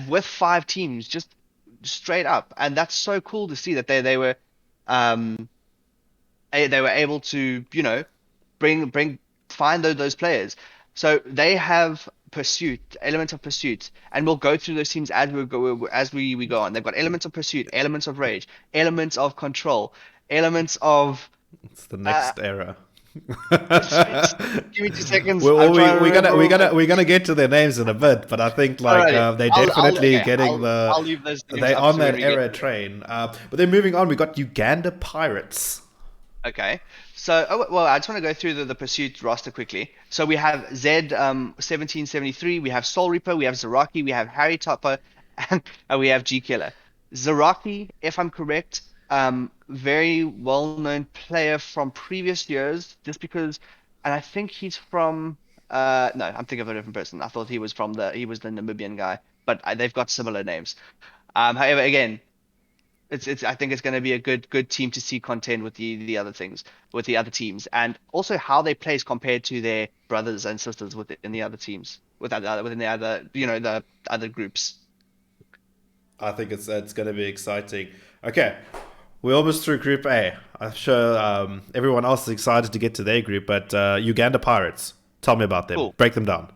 with 5 teams, just straight up, and that's so cool to see that they were able to find those players. So they have Pursuit, Elements of Pursuit, and we'll go through those teams as we go on. They've got Elements of Pursuit, Elements of Rage, Elements of Control, Elements of It's the next era. give me 2 seconds. We're gonna get to their names in a bit, but I think they're definitely I'll leave those names they up on to that when we get era train. But then moving on, we got Uganda Pirates. Okay. So, I just want to go through the Pursuit roster quickly. So we have Zed 1773, we have Soul Reaper, we have Zaraki, we have Harry Topper, and we have G Killer. Zaraki, if I'm correct, very well-known player from previous years, just because, and I think he's from. No, I'm thinking of a different person. I thought he was the Namibian guy, but they've got similar names. However, again, it's I think it's going to be a good team to see contend with the other things with the other teams, and also how they place compared to their brothers and sisters within the other teams within the other the other groups. I think it's going to be exciting. Okay, we're almost through Group A. I'm sure everyone else is excited to get to their group, but Uganda Pirates. Tell me about them. Cool. Break them down.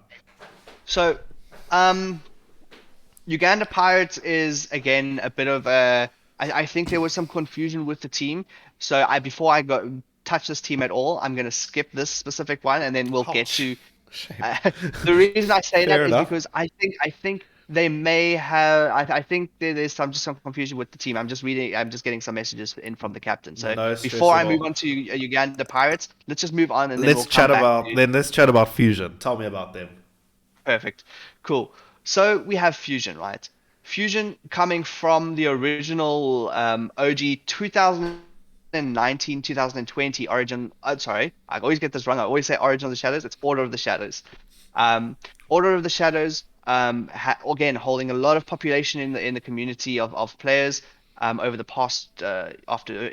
So, Uganda Pirates is again a bit of a. I think there was some confusion with the team. So before I go touch this team at all, I'm gonna skip this specific one, and then we'll get to. Shame. The reason I say Fair that is enough. because I think they may have. I think there's some confusion with the team. I'm just reading. I'm just getting some messages in from the captain. So No stress before I at move all. on to Uganda Pirates, let's just move on and then Let's we'll chat come back about to- then. Let's chat about Fusion. Tell me about them. Perfect. Cool. So we have Fusion, right? Fusion coming from the original OG 2019, 2020 Origin. Sorry, I always get this wrong. I always say Origin of the Shadows. It's Order of the Shadows. Order of the Shadows, again, holding a lot of population in the community of players over the past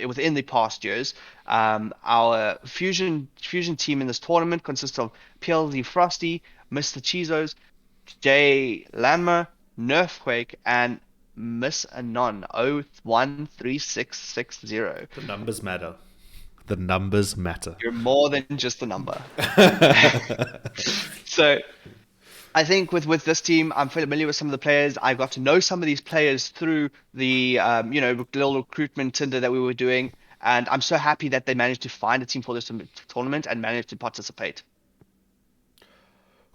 within the past years. Our fusion team in this tournament consists of PLZ Frosty, Mr. Chizos, Jay Lanmer, Nerfquake, and Miss Anon 013660. The numbers matter. The numbers matter. You're more than just a number. So I think with this team, I'm familiar with some of the players. I got to know some of these players through the little recruitment Tinder that we were doing, and I'm so happy that they managed to find a team for this tournament and managed to participate.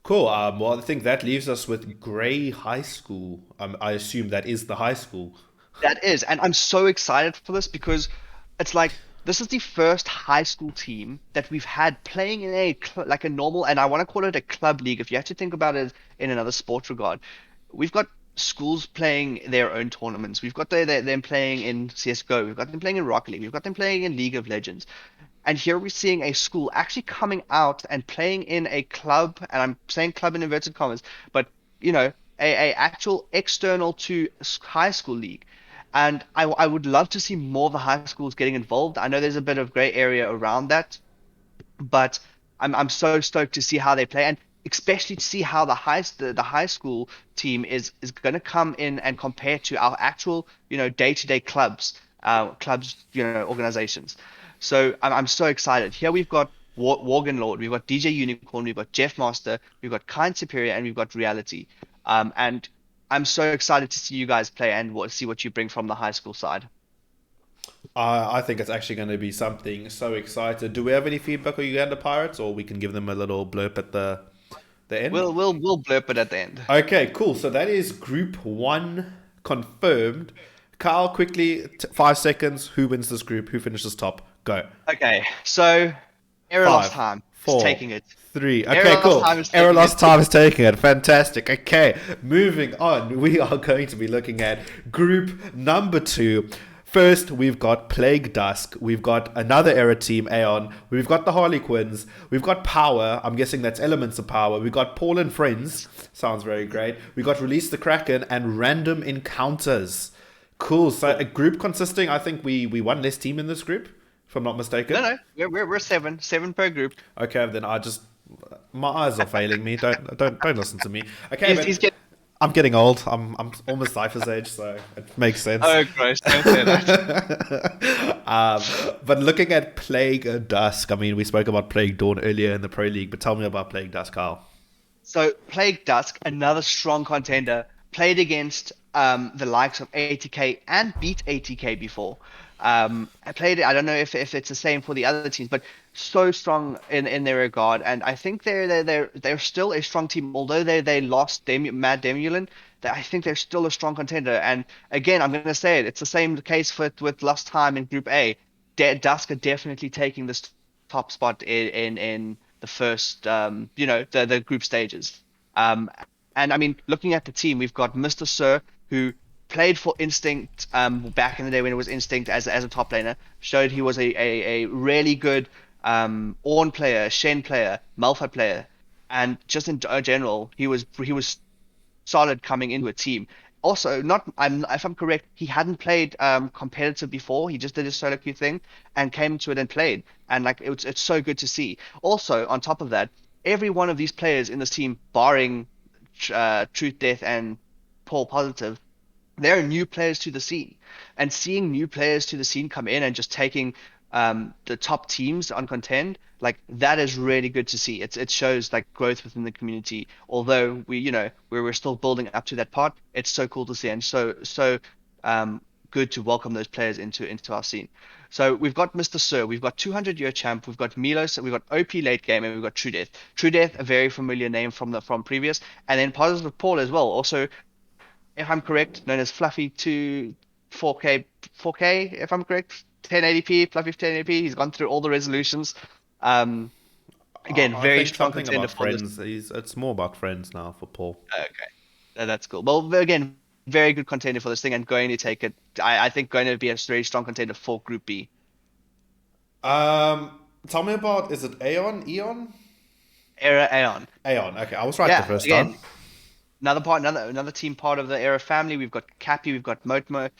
Cool. Well, I think that leaves us with Grey High School. I assume that is the high school. That is, and I'm so excited for this because it's like this is the first high school team that we've had playing in like a normal, and I want to call it a club league. If you have to think about it in another sport regard, we've got schools playing their own tournaments. We've got them playing in CS:GO. We've got them playing in Rocket League. We've got them playing in League of Legends. And here we're seeing a school actually coming out and playing in a club, and I'm saying club in inverted commas, but a actual external to high school league. And I would love to see more of the high schools getting involved. I know there's a bit of gray area around that, but I'm so stoked to see how they play, and especially to see how the high school team is going to come in and compare to our actual day-to-day clubs, organizations. So I'm so excited. Here we've got Worgen Lord, we've got DJ Unicorn, we've got Jeff Master, we've got Kind Superior, and we've got Reality. And I'm so excited to see you guys play and see what you bring from the high school side. I think it's actually going to be something so excited. Do we have any feedback on Uganda Pirates, or we can give them a little blurb at the end? We'll blurb it at the end. Okay, cool. So that is Group 1 confirmed. Kyle, quickly, 5 seconds. Who wins this group? Who finishes top? Go. Okay, so Error Lost 5, Time 4, is taking it. 3. Error Okay, Lost cool. Time is Error taking Lost it. Time is taking it. Fantastic. Okay, moving on. We are going to be looking at Group number 2. First, we've got Plague Dusk. We've got another Error team, Aeon. We've got the Harlequins. We've got Power. I'm guessing that's Elements of Power. We've got Paul and Friends. Sounds very great. We've got Release the Kraken and Random Encounters. Cool. So a group consisting, I think we won less team in this group, if I'm not mistaken. No, we're seven per group. Okay, then my eyes are failing me. Don't listen to me. Okay, He's but I'm getting old. I'm almost Cypher's age, so it makes sense. Oh, gross! Don't say that. But looking at Plague Dusk, I mean, we spoke about Plague Dawn earlier in the Pro League, but tell me about Plague Dusk, Kyle. So Plague Dusk, another strong contender, played against the likes of ATK and beat ATK before. I played it. I don't know if it's the same for the other teams, but so strong in their regard. And I think they're still a strong team, although they lost Mad Demulin. I think they're still a strong contender. And again, I'm going to say it. It's the same case with last time in Group A. Dusk are definitely taking this top spot in the first, the group stages. And I mean, looking at the team, we've got Mr. Sir, who played for Instinct back in the day when it was Instinct as a top laner. Showed he was a really good Ornn player, Shen player, Malphite player, and just in general, he was solid coming into a team. Also, not if I'm correct, he hadn't played competitive before. He just did his solo queue thing and came to it and played. And like it's so good to see. Also, on top of that, every one of these players in this team, barring Truth, Death, and Paul Positive, they're new players to the scene, and seeing new players to the scene come in and just taking the top teams on contend, like that is really good to see. It shows like growth within the community. Although we're still building up to that part, it's so cool to see and so good to welcome those players into our scene. So we've got Mr. Sir, we've got 200-year champ, we've got Milos, we've got OP late game, and we've got True Death. True Death, a very familiar name from previous, and then Positive Paul as well. Also, if I'm correct, known as Fluffy to 4K, if I'm correct, 1080p, Fluffy 1080p. He's gone through all the resolutions. Again, I very think strong something contender about for this. friends. It's more about friends now for Paul. Okay, that's cool. Well, again, very good contender for this thing, and going to take it. I think going to be a very strong contender for Group B. Tell me about, is it Aeon? Era Aeon. Aeon. Okay, I was right Yeah, the first again, time. another team part of the Era family. We've got Cappy, we've got Motmo,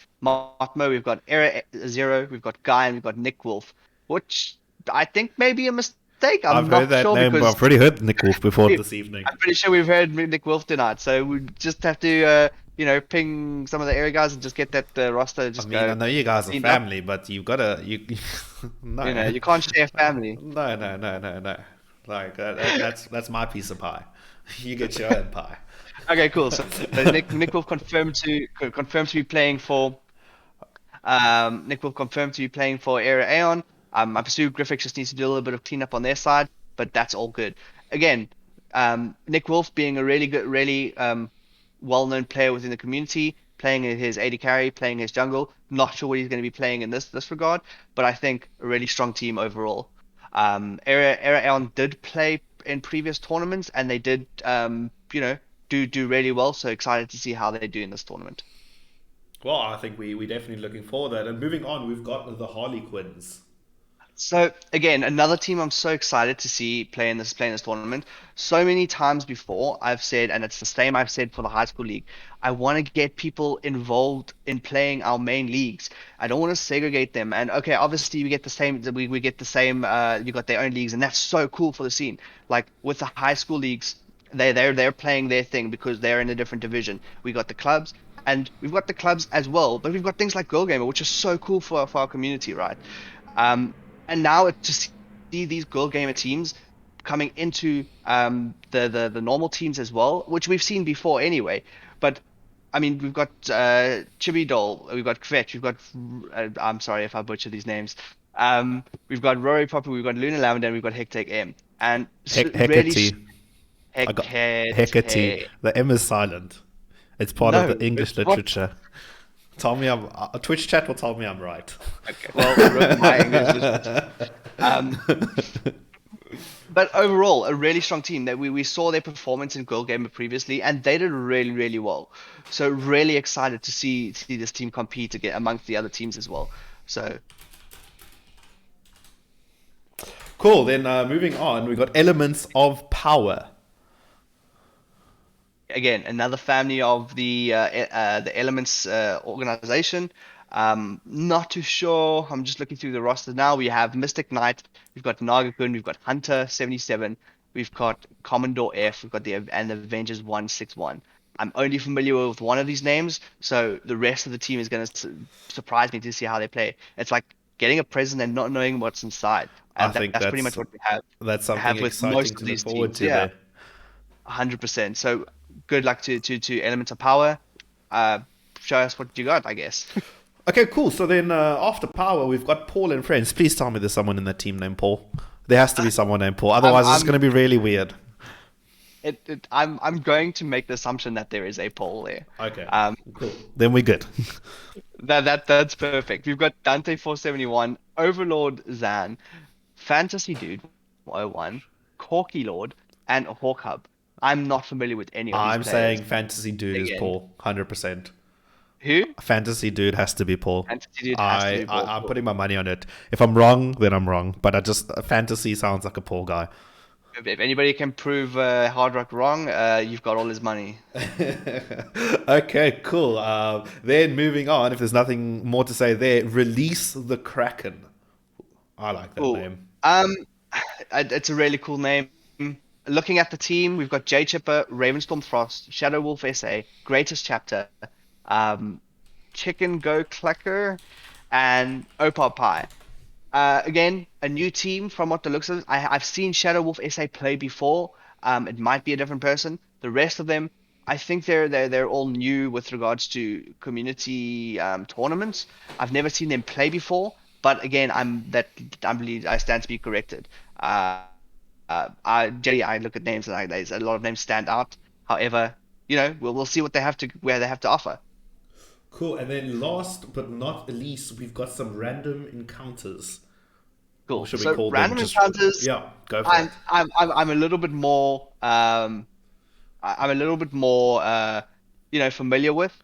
we've got Era Zero, we've got Guy, and we've got Nick Wolf, which I think may be a mistake. I'm I've not heard that sure name, but because I've already heard Nick Wolf before this evening. I'm pretty sure we've heard Nick Wolf tonight, so we just have to ping some of the area guys and just get that roster. Just I know you guys are cleaned up. family, but you gotta no. You can't share family. No. Like that's my piece of pie. You get your own pie. Okay, cool. So Nick Wolf confirmed to be playing for Era Aeon. I pursue Griffix just needs to do a little bit of cleanup on their side, but that's all good. Again, Nick Wolf being a really well-known player within the community, playing his AD carry, playing his jungle. Not sure what he's going to be playing in this regard, but I think a really strong team overall. Era Aeon did play in previous tournaments, and they did do really well. So excited to see how they do in this tournament. Well, I think we're definitely looking forward to that. And moving on, we've got the Harlequins. So again, another team I'm so excited to see play in this tournament. So many times before I've said, and it's the same I've said for the high school league, I want to get people involved in playing our main leagues. I don't want to segregate them. And okay, obviously we get the same. We get the same. You got their own leagues, and that's so cool for the scene. Like with the high school leagues, they're playing their thing because they're in a different division. We got the clubs. And we've got the clubs as well, but we've got things like Girl Gamer, which is so cool for our community, right? And now to see these Girl Gamer teams coming into the normal teams as well, which we've seen before anyway. But I mean, we've got Chibi Doll, we've got Kvetch, we've got I'm sorry if I butcher these names. We've got Rory Popper, we've got Luna Lavender, and we've got Hectic M. And Hecate. Hecate. Hecate. The M is silent. It's part of the English literature. Tell me Twitch chat will tell me I'm right. Okay, well, my English literature. But overall, a really strong team. That we saw their performance in Girl Gamer previously, and they did really well. So really excited to see this team compete again amongst the other teams as well. So cool. Then moving on, we got Elements of Power. Again, another family of the Elements organization. Not too sure. I'm just looking through the roster now. We have Mystic Knight, we've got Nagakun, we've got Hunter 77, we've got Commodore F, we've got the Avengers 161. I'm only familiar with one of these names, so the rest of the team is going to surprise me to see how they play. It's like getting a present and not knowing what's inside. And I think that's pretty much what we have. That's something have with exciting most to of these look forward teams. to. Yeah, There. 100%. So good luck to Elements of Power. Show us what you got, I guess. Okay, cool. So then after Power, we've got Paul and friends. Please tell me there's someone in that team named Paul. There has to be someone named Paul. Otherwise, it's going to be really weird. I'm going to make the assumption that there is a Paul there. Okay. Cool. Then we're good. That's perfect. We've got Dante 471, Overlord Zan, Fantasy Dude 101, Corky Lord, and Hawk Hub. I'm not familiar with any of these I'm players. saying Fantasy Dude is Again. Paul, 100%. Who? Fantasy dude has to be Paul. Fantasy dude has to be Paul. I'm putting my money on it. If I'm wrong, then I'm wrong. But fantasy sounds like a Paul guy. If anybody can prove Hard Rock wrong, you've got all his money. Okay, cool. Then moving on, if there's nothing more to say there, release the Kraken. I like that Cool. name. It's a really cool name. Looking at the team, we've got J Chipper, Ravenstorm Frost, Shadow Wolf SA, Greatest Chapter, Chicken Go Clucker, and Opal Pie. Again, a new team from what the looks of it. I've seen Shadow Wolf SA play before. It might be a different person. The rest of them, I think they're all new with regards to community tournaments. I've never seen them play before, but again, I stand to be corrected. I look at names and there's a lot of names stand out. However, we'll see what where they have to offer. Cool. And then last but not least, we've got some random encounters. Cool. Or should So we call random them just... encounters. Yeah, go for it. I'm a little bit more I'm a little bit more familiar with.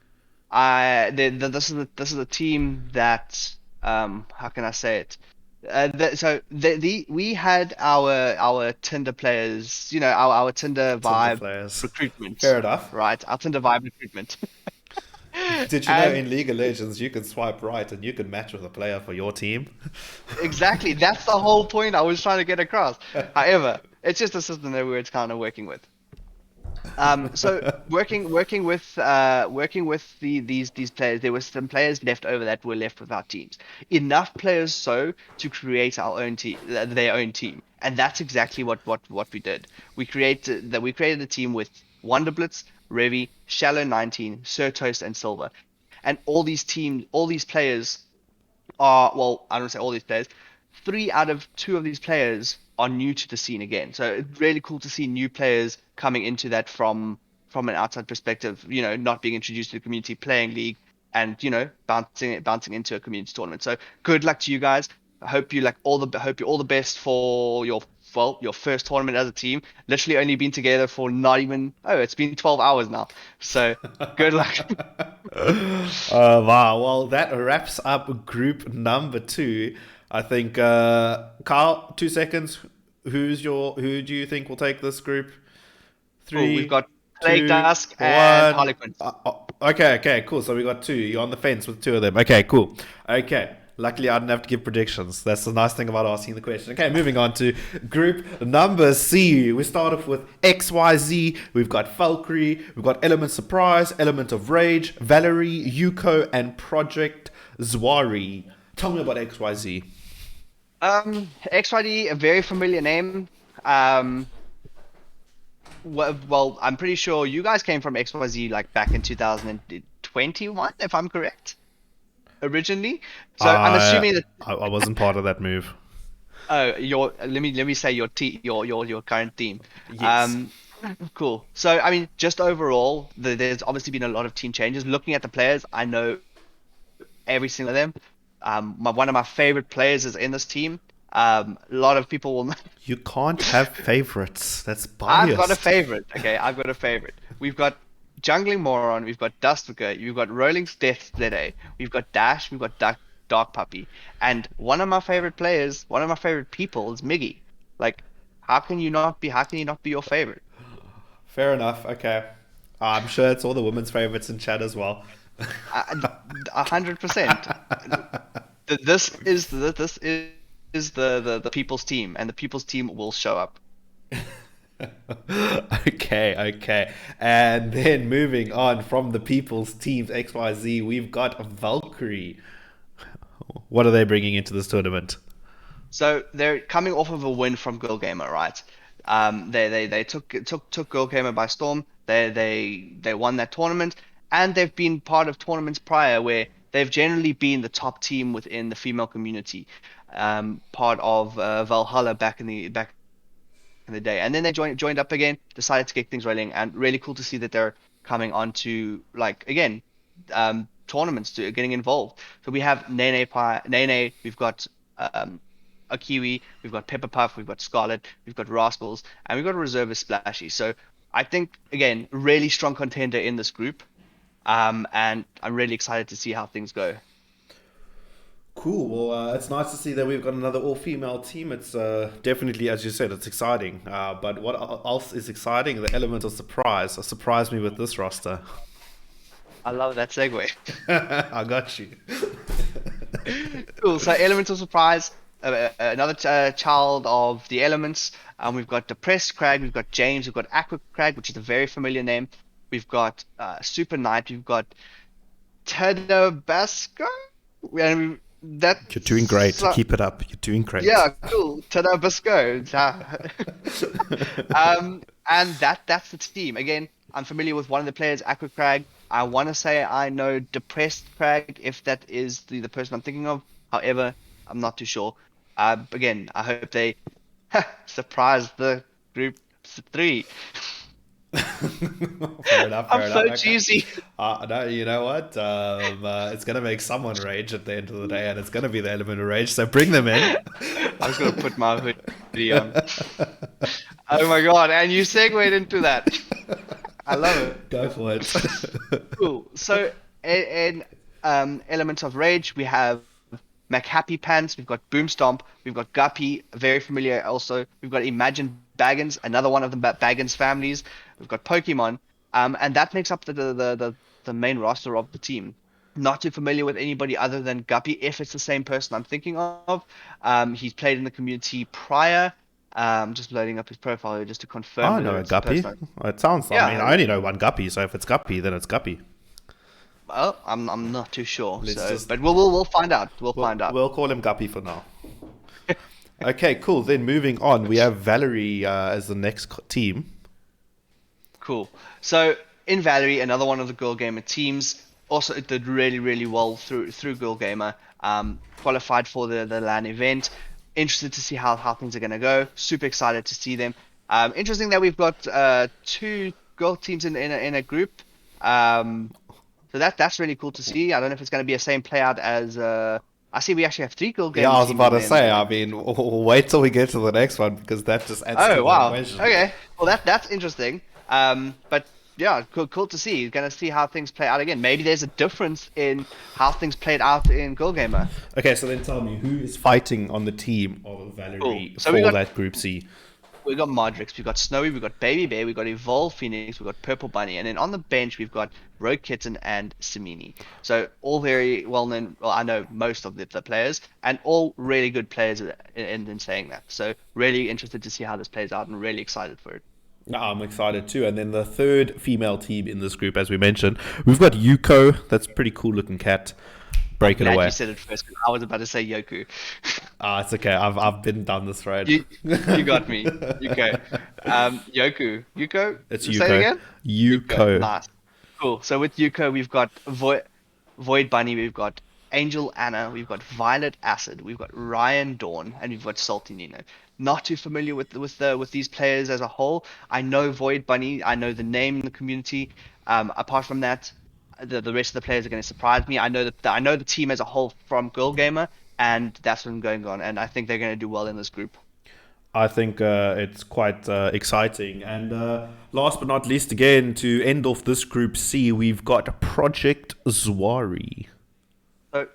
This is a team that how can I say it? We had our Tinder players, our Tinder vibe players. recruitment. Fair enough. Right, our Tinder vibe recruitment. Did you know in League of Legends you can swipe right and you can match with a player for your team? Exactly, that's the whole point I was trying to get across. However, it's just a system that we're kind of working with. So working with these players, there were some players left over that were left without teams. Enough players so to create our own team, their own team, and that's exactly what we did. We created a team with Wonderblitz, Revi, Shallow 19, Surtoast, and Silver, and all these players are, well, I don't say all these players. 3 out of 2 of these players are new to the scene again. So it's really cool to see new players coming into that from an outside perspective, not being introduced to the community, playing League, and bouncing into a community tournament. So good luck to you guys. I hope you all the best for your first tournament as a team. Literally only been together for it's been 12 hours now. So good luck. Wow. Well, that wraps up group number 2. I think, Carl, 2 seconds. Who do you think will take this group? 3. We've got Plague Dusk 1. and Harlequin. Okay, cool. So we got 2. You're on the fence with 2 of them. Okay, cool. Okay. Luckily, I didn't have to give predictions. That's the nice thing about asking the question. Okay, moving on to group number C. We start off with XYZ. We've got Valkyrie. We've got Element Surprise, Element of Rage, Valerie, Yuko, and Project Zwari. Tell me about XYZ. XYZ, a very familiar name. Well, I'm pretty sure you guys came from XYZ like back in 2021, if I'm correct. Originally, so I'm assuming that I wasn't part of that move. let me say your current team. Yes. Cool. So I mean, just overall, there's obviously been a lot of team changes. Looking at the players, I know every single of them. One of my favorite players is in this team. A lot of people will. You can't have favorites. That's biased. I've got a favorite. Okay, I've got a favorite. We've got Jungling Moron. We've got Dustwicker. You've got Rolling Death Today. We've got Dash. We've got Dark Puppy. And one of my favorite players, one of my favorite people is Miggy. Like, how can you not be your favorite? Fair enough. Okay. I'm sure it's all the women's favorites in chat as well. 100%. This is the people's team, and the people's team will show up. Okay. And then moving on from the people's teams XYZ, we've got Valkyrie. What are they bringing into this tournament? So they're coming off of a win from Girl Gamer, right? They took Girl Gamer by storm. They won that tournament, and they've been part of tournaments prior where they've generally been the top team within the female community, part of Valhalla back in the day, and then they joined up again, decided to get things rolling, and really cool to see that they're coming on to tournaments, to getting involved. So we have Nene, we've got a Kiwi, we've got Pepper Puff, we've got Scarlet, we've got Rascals, and we've got a reservist Splashy. So I think again, really strong contender in this group. and I'm really excited to see how things go. Cool. Well, it's nice to see that we've got another all-female team. It's definitely, as you said, it's exciting. But what else is exciting? The element of surprise. Surprised me with this roster. I love that segue. I got you. Cool. So Elemental Surprise, another child of the elements. We've got Depressed Crag, we've got James, we've got Aqua Crag, which is a very familiar name. We've got Super Knight, we've got Tadabasco. And that You're doing great. Keep it up. You're doing great. Yeah, cool. Tadabasco. And that's the team. Again, I'm familiar with one of the players, Aqua Crag. I want to say I know Depressed Crag, if that is the person I'm thinking of. However, I'm not too sure. Again, I hope they surprise the group 3. Fair enough. I'm so cheesy. No, you know what? It's going to make someone rage at the end of the day, and it's going to be the element of rage, so bring them in. I was going to put my hoodie on. Oh my god, and you segued into that. I love it. Go for it. Cool. So, in Elements of Rage, we have McHappy Pants, we've got Boomstomp, we've got Guppy, very familiar also. We've got Imagine Baggins, another one of the Baggins families. We've got Pokemon, and that makes up the main roster of the team. Not too familiar with anybody other than Guppy, if it's the same person I'm thinking of. He's played in the community prior. Just loading up his profile here just to confirm. I know a Guppy. It sounds. Yeah. I mean, I only know one Guppy, so if it's Guppy, then it's Guppy. Well, I'm not too sure. But we'll find out. We'll find out. We'll call him Guppy for now. Okay, cool. Then moving on, we have Valerie as the next team. Cool. So in Valerie, another one of the Girl Gamer teams, also it did really, really well through Girl Gamer. Qualified for the LAN event. Interested to see how things are going to go. Super excited to see them. Interesting that we've got 2 girl teams in a group. So that's really cool to see. I don't know if it's going to be the same play out as. I see we actually have 3 girl games. Yeah, I was about to say. I mean, wait till we get to the next one because that just adds to the question. Okay. Well, that's interesting. But yeah, cool to see. You're going to see how things play out again. Maybe there's a difference in how things played out in Girl Gamer. Okay, so then tell me, who is fighting on the team of Valerie So for that Group C? We've got Modrix, we've got Snowy, we've got Baby Bear, we've got Evolve Phoenix, we've got Purple Bunny, and then on the bench we've got Rogue Kitten and Samini. So all very well known. Well, I know most of the players, and all really good players in saying that. So really interested to see how this plays out, and really excited for it. No, I'm excited too. And then the third female team in this group, as we mentioned, we've got Yuko. That's a pretty cool looking cat. Break it away. You said it first. I was about to say Yoku. It's okay. I've been down this road. You got me. Yuko. Yoku. Yuko? It's Say Yuko. it again? Yuko. Nice. Cool. So with Yuko, we've got Void Bunny, we've got Angel Anna, we've got Violet Acid, we've got Ryan Dawn, and we've got Salty Nino. Not too familiar with these players as a whole. I know Void Bunny. I know the name in the community. Apart from that, the rest of the players are going to surprise me. I know the team as a whole from Girl Gamer, and that's what's going on. And I think they're going to do well in this group. I think it's quite exciting. And last but not least, again, to end off this Group C, we've got Project Zwari. So,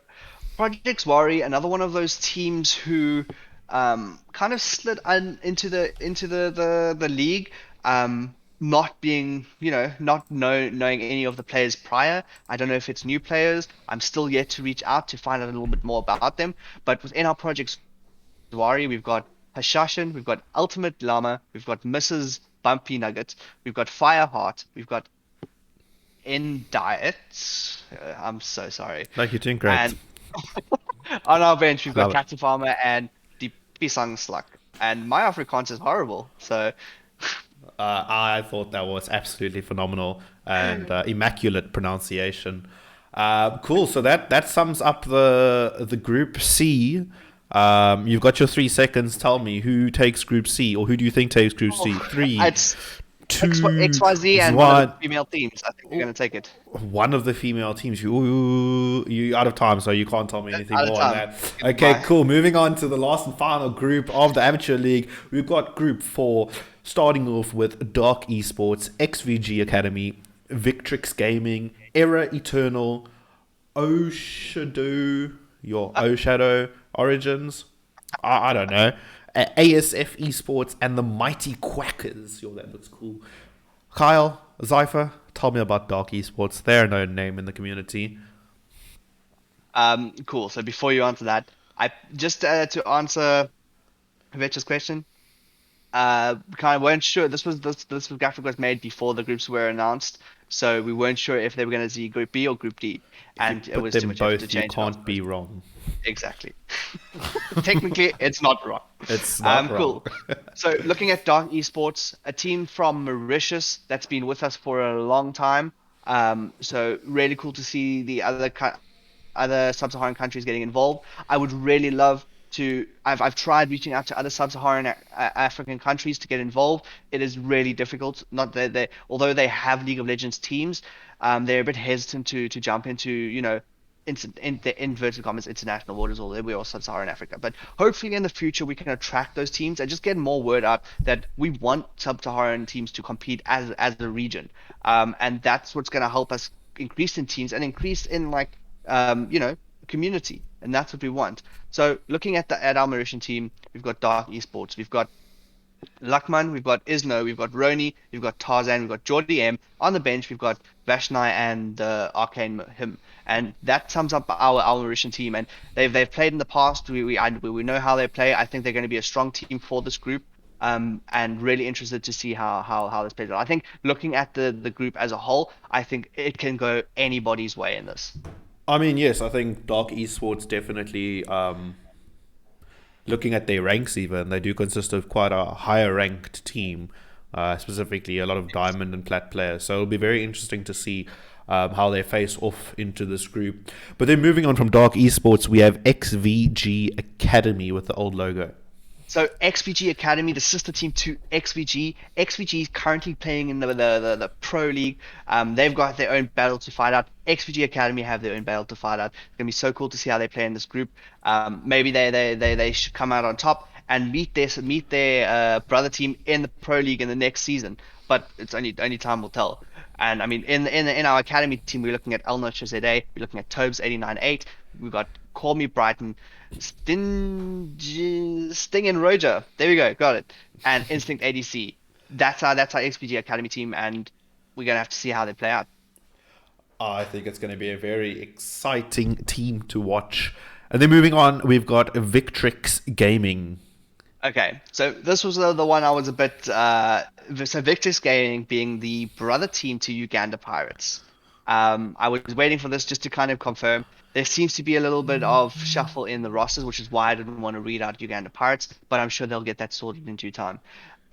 Project Zwari, another one of those teams who kind of slid into the league. Not being, not knowing any of the players prior. I don't know if it's new players. I'm still yet to reach out to find out a little bit more about them. But within our Project Zwari, we've got Hashashin, we've got Ultimate Llama, we've got Mrs. Bumpy Nugget, we've got Fireheart, we've got In Diet. I'm so sorry. Like, you're doing great. And on our bench, we've got Love it. Catty Farmer and the Pisang Slug. And my Afrikaans is horrible, so... I thought that was absolutely phenomenal and immaculate pronunciation. Cool. So that sums up the Group C. You've got your 3 seconds. Tell me who takes Group C, or who do you think takes Group C? 3, It's 2, XYZ and one of the female teams. I think we're going to take it. One of the female teams. You out of time, so you can't tell me anything Out of more on time. that. Okay, Goodbye. cool. Moving on to the last and final group of the Amateur League. We've got Group 4, starting off with Dark Esports, XVG Academy, Victrix Gaming, Era Eternal, Shadow Origins. I don't know. ASF Esports and the Mighty Quackers. Yo, that looks cool. Kyle, Zypher, tell me about Dark Esports. They're no name in the community. Cool. So before you answer that, I just to answer Vetch's question, kind of weren't sure. This graphic was made before the groups were announced, so we weren't sure if they were going to see Group B or Group D, and it Put was them too much effort both, to you change. can't be wrong. Exactly. Technically, it's not wrong. It's not wrong. Cool. So looking at Dark Esports, a team from Mauritius that's been with us for a long time. So really cool to see the other sub-Saharan countries getting involved. I would really love to. I've tried reaching out to other sub-Saharan African countries to get involved. It is really difficult. Not that they, although they have League of Legends teams, they're a bit hesitant to jump into, you know, in the inverted commas international waters, or we're all sub-Saharan Africa. But hopefully in the future we can attract those teams and just get more word out that we want sub-Saharan teams to compete as a region, and that's what's going to help us increase in teams and increase in, like, you know, community, and that's what we want. So looking at our Mauritian team, we've got Dark Esports, we've got Luckman, we've got Isno, we've got Roni, we've got Tarzan, we've got Jordi M. On the bench, we've got Vashnai and Arcane him, and that sums up our Mauritian team. And they've played in the past. We know how they play. I think they're going to be a strong team for this group. And really interested to see how this plays out. I think looking at the group as a whole, I think it can go anybody's way in this. I mean, yes, I think Dark Esports definitely, looking at their ranks even, they do consist of quite a higher ranked team, specifically a lot of Diamond and Plat players. So it'll be very interesting to see how they face off into this group. But then moving on from Dark Esports, we have XVG Academy with the old logo. So XVG Academy, the sister team to XVG. XVG is currently playing in the Pro League. They've got their own battle to fight out. XVG Academy have their own battle to fight out. It's gonna be so cool to see how they play in this group. Maybe they should come out on top and meet their brother team in the Pro League in the next season. But it's only time will tell. And I mean, in our academy team, we're looking at El Noche ZA, we're looking at Tobes 89.8, we've got Call Me Brighton, Sting and Roger. There we go, got it. And Instinct ADC. That's our XPG Academy team, and we're gonna have to see how they play out. I think it's going to be a very exciting team to watch. And then moving on, we've got Victrix Gaming. Okay, so this was the one I was a bit. So Victrix Gaming being the brother team to Uganda Pirates. I was waiting for this just to kind of confirm. There seems to be a little bit of shuffle in the rosters, which is why I didn't want to read out Uganda Pirates, but I'm sure they'll get that sorted in due time.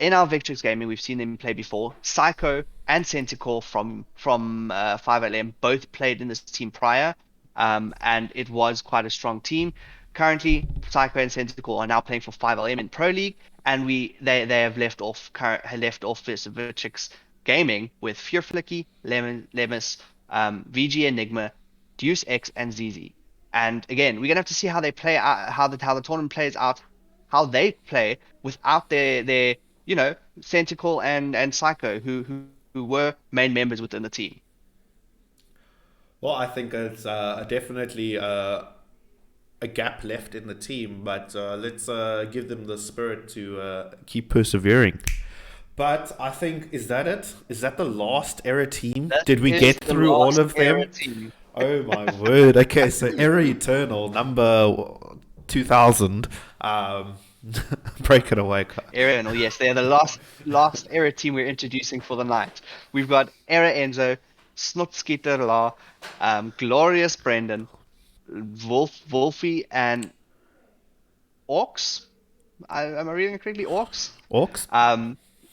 In our Victrix Gaming, we've seen them play before. Psycho and Centaur from 5LM both played in this team prior, and it was quite a strong team. Currently, Psycho and Centaur are now playing for 5LM in Pro League, and they have left off this Victrix Gaming with Furflicky, Lemus, VG Enigma, Deuce X, and ZZ. And again, we're gonna have to see how they play out, how the tournament plays out, how they play without their you know, Centaur and Psycho, who were main members within the team. Well, I think it's definitely a gap left in the team, but let's give them the spirit to keep persevering. But I think, is that it? Is that the last Era team? Did we get through all of them? Oh my word. Okay, so Era Eternal, number 2000. Break it away. Era Eternal, yes, they're the last Era team we're introducing for the night. We've got Era Enzo, Snotskiter La, Glorious Brendan, Wolfie, and Orcs. Am I reading it correctly? Orcs?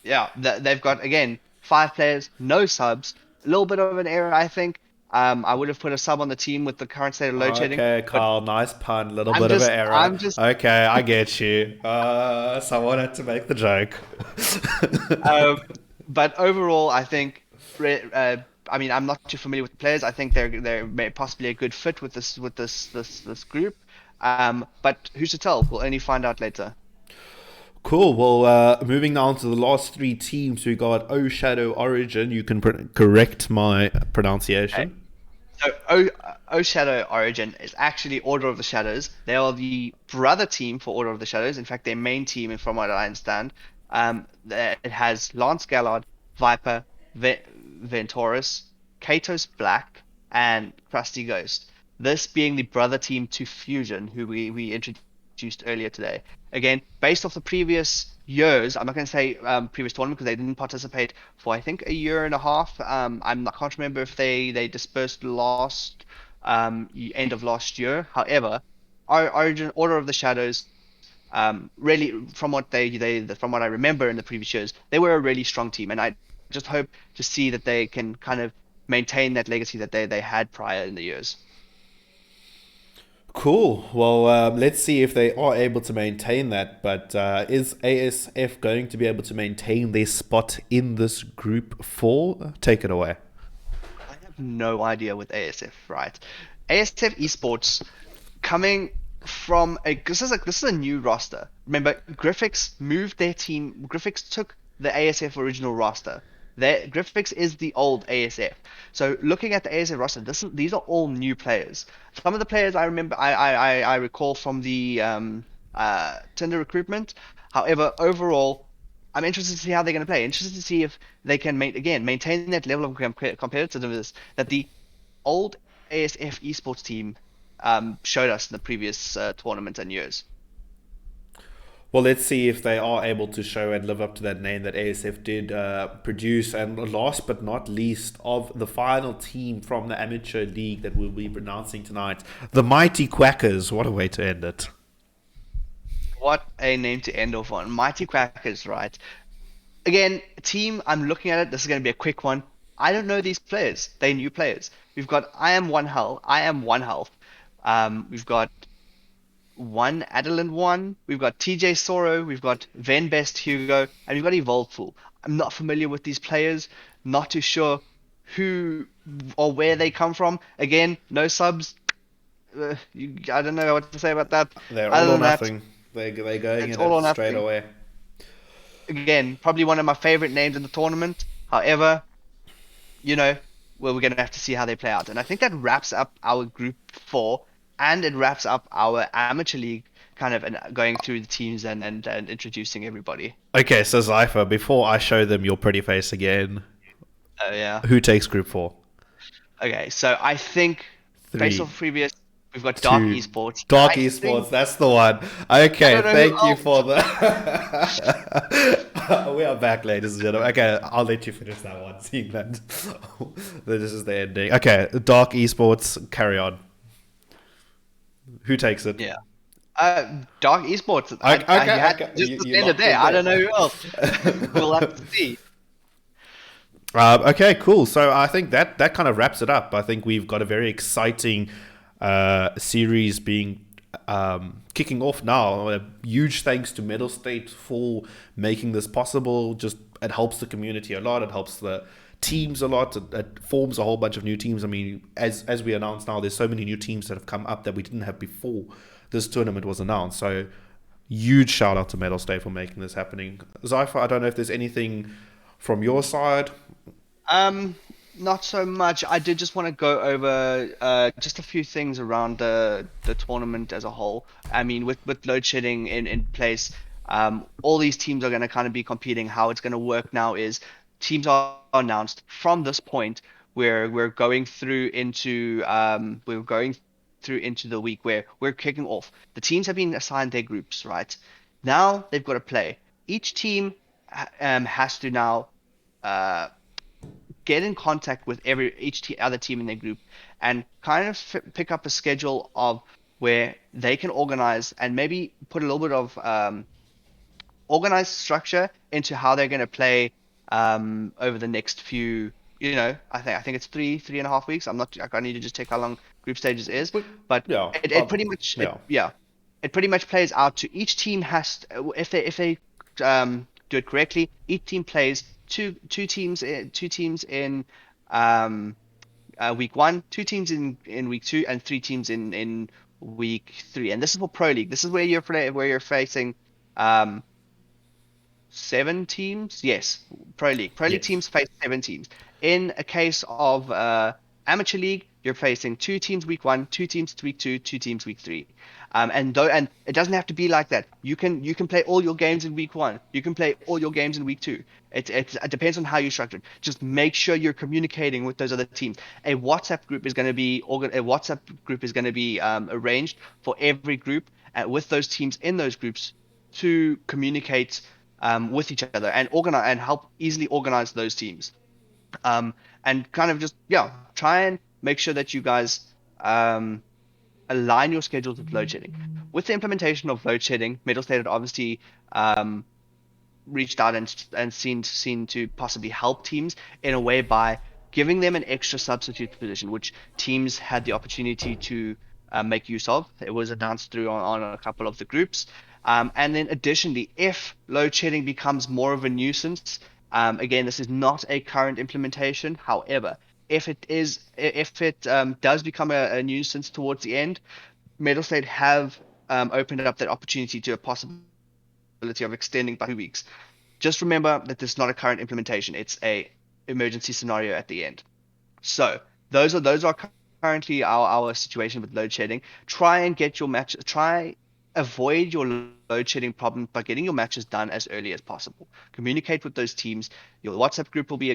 Yeah, they've got, again, 5 players, no subs, a little bit of an error, I think. I would have put a sub on the team with the current state of load shedding. Okay, Carl, nice pun, little bit of an error. Okay, I get you. Someone had to make the joke. But overall, I think, I mean, I'm not too familiar with the players. I think they're possibly a good fit with this group. But who's to tell? We'll only find out later. Cool. Well, moving down to the last 3 teams, we got Shadow Origin. You can correct my pronunciation. So O Shadow Origin is actually Order of the Shadows. They are the brother team for Order of the Shadows. In fact, their main team, and from what I understand, it has Lance Gallard, Viper, Ventorus, Katos Black, and Krusty Ghost. This being the brother team to Fusion, who we introduced earlier today. Again, based off the previous years, I'm not going to say previous tournament because they didn't participate for I think a year and a half. I can't remember if they dispersed last end of last year. However, our Origin Order of the Shadows, really from what from what I remember in the previous years, they were a really strong team, and I just hope to see that they can kind of maintain that legacy that they had prior in the years. Cool. Well, let's see if they are able to maintain that. But is ASF going to be able to maintain their spot in this group 4? Take it away. I have no idea with ASF, right? ASF Esports coming from this is a new roster. Remember, Griffix moved their team. Griffix took the ASF original roster. Griffix is the old ASF. So looking at the ASF roster, these are all new players. Some of the players I remember, I recall from the Tinder recruitment. However, overall, I'm interested to see how they're going to play. Interested to see if they can maintain that level of competitiveness that the old ASF esports team showed us in the previous tournaments and years. Well, let's see if they are able to show and live up to that name that ASF did produce. And last but not least, of the final team from the amateur league that we'll be announcing tonight, the Mighty Quackers. What a way to end it. What a name to end off on. Mighty Quackers, right? Again, team, I'm looking at it. This is going to be a quick one. I don't know these players. They're new players. We've got I am one health. We've got one Adeline one. We've got TJ Soro. We've got Ven Best Hugo, and we've got Evolved Fool. I'm not familiar with these players. Not too sure who or where they come from. Again, no subs. I don't know what to say about that. They're Other all or than that, nothing. They're going it's in all or it straight nothing. away. Again, probably one of my favorite names in the tournament. However, well, we're going to have to see how they play out. And I think that wraps up our group 4, and it wraps up our amateur league kind of and going through the teams and introducing everybody. Okay, so Zypher, before I show them your pretty face again, Oh, yeah. who takes group 4? Okay, so I think based 3, off previous, we've got Dark 2. Esports. Dark I Esports, think- that's the one. Okay, I don't know thank who you else. for the. We are back, ladies and gentlemen. Okay, I'll let you finish that one, seeing that this is the ending. Okay, Dark Esports, carry on. Who takes it? Yeah. Dark Esports. Okay, Okay. Just You to end it locked it there. I there. don't know who else. We'll have to see. Okay, cool. So I think that kind of wraps it up. I think we've got a very exciting series being kicking off now. A huge thanks to Mettlestate for making this possible. Just it helps the community a lot. It helps the teams a lot. It forms a whole bunch of new teams. I mean, as we announced now, there's so many new teams that have come up that we didn't have before this tournament was announced. So huge shout out to Mettlestate for making this happening. Zypher, I don't know if there's anything from your side. Not so much. I did just want to go over just a few things around the tournament as a whole. I mean, with load shedding in place, all these teams are going to kind of be competing. How it's going to work now is teams are announced from this point where we're going through into the week where we're kicking off. The teams have been assigned their groups, right? Now they've got to play. Each team has to now get in contact with other team in their group and kind of pick up a schedule of where they can organize and maybe put a little bit of organized structure into how they're going to play over the next few. I think it's 3.5 weeks. I need to just check how long group stages is, but Yeah, it pretty much it pretty much plays out to each team has to, if they do it correctly, each team plays two teams in week 1, 2 teams in week 2, and 3 teams in week 3. And this is for Pro League. This is where you're facing 7 teams. Yes, Pro League. Pro League Yes. teams face 7 teams. In a case of Amateur League, you're facing 2 teams week 1, 2 teams week 2, 2 teams week 3. And it doesn't have to be like that. You can play all your games in week 1. You can play all your games in week 2. It depends on how you structure it. Just make sure you're communicating with those other teams. A WhatsApp group is going to be arranged for every group with those teams in those groups to communicate with each other and organize and help easily organize those teams. And kind of just try and make sure that you guys align your schedules with load shedding. With the implementation of load shedding, Mettlestate had obviously reached out and seen to possibly help teams in a way by giving them an extra substitute position, which teams had the opportunity to make use of. It was announced through on a couple of the groups. And then additionally, if load shedding becomes more of a nuisance, again, this is not a current implementation. However, if it does become a nuisance towards the end, Mettlestate have opened up that opportunity to a possibility of extending by 2 weeks. Just remember that this is not a current implementation; it's a emergency scenario at the end. So those are currently our situation with load shedding. Try and get your match. Avoid your load shedding problem by getting your matches done as early as possible. Communicate with those teams. Your WhatsApp group will be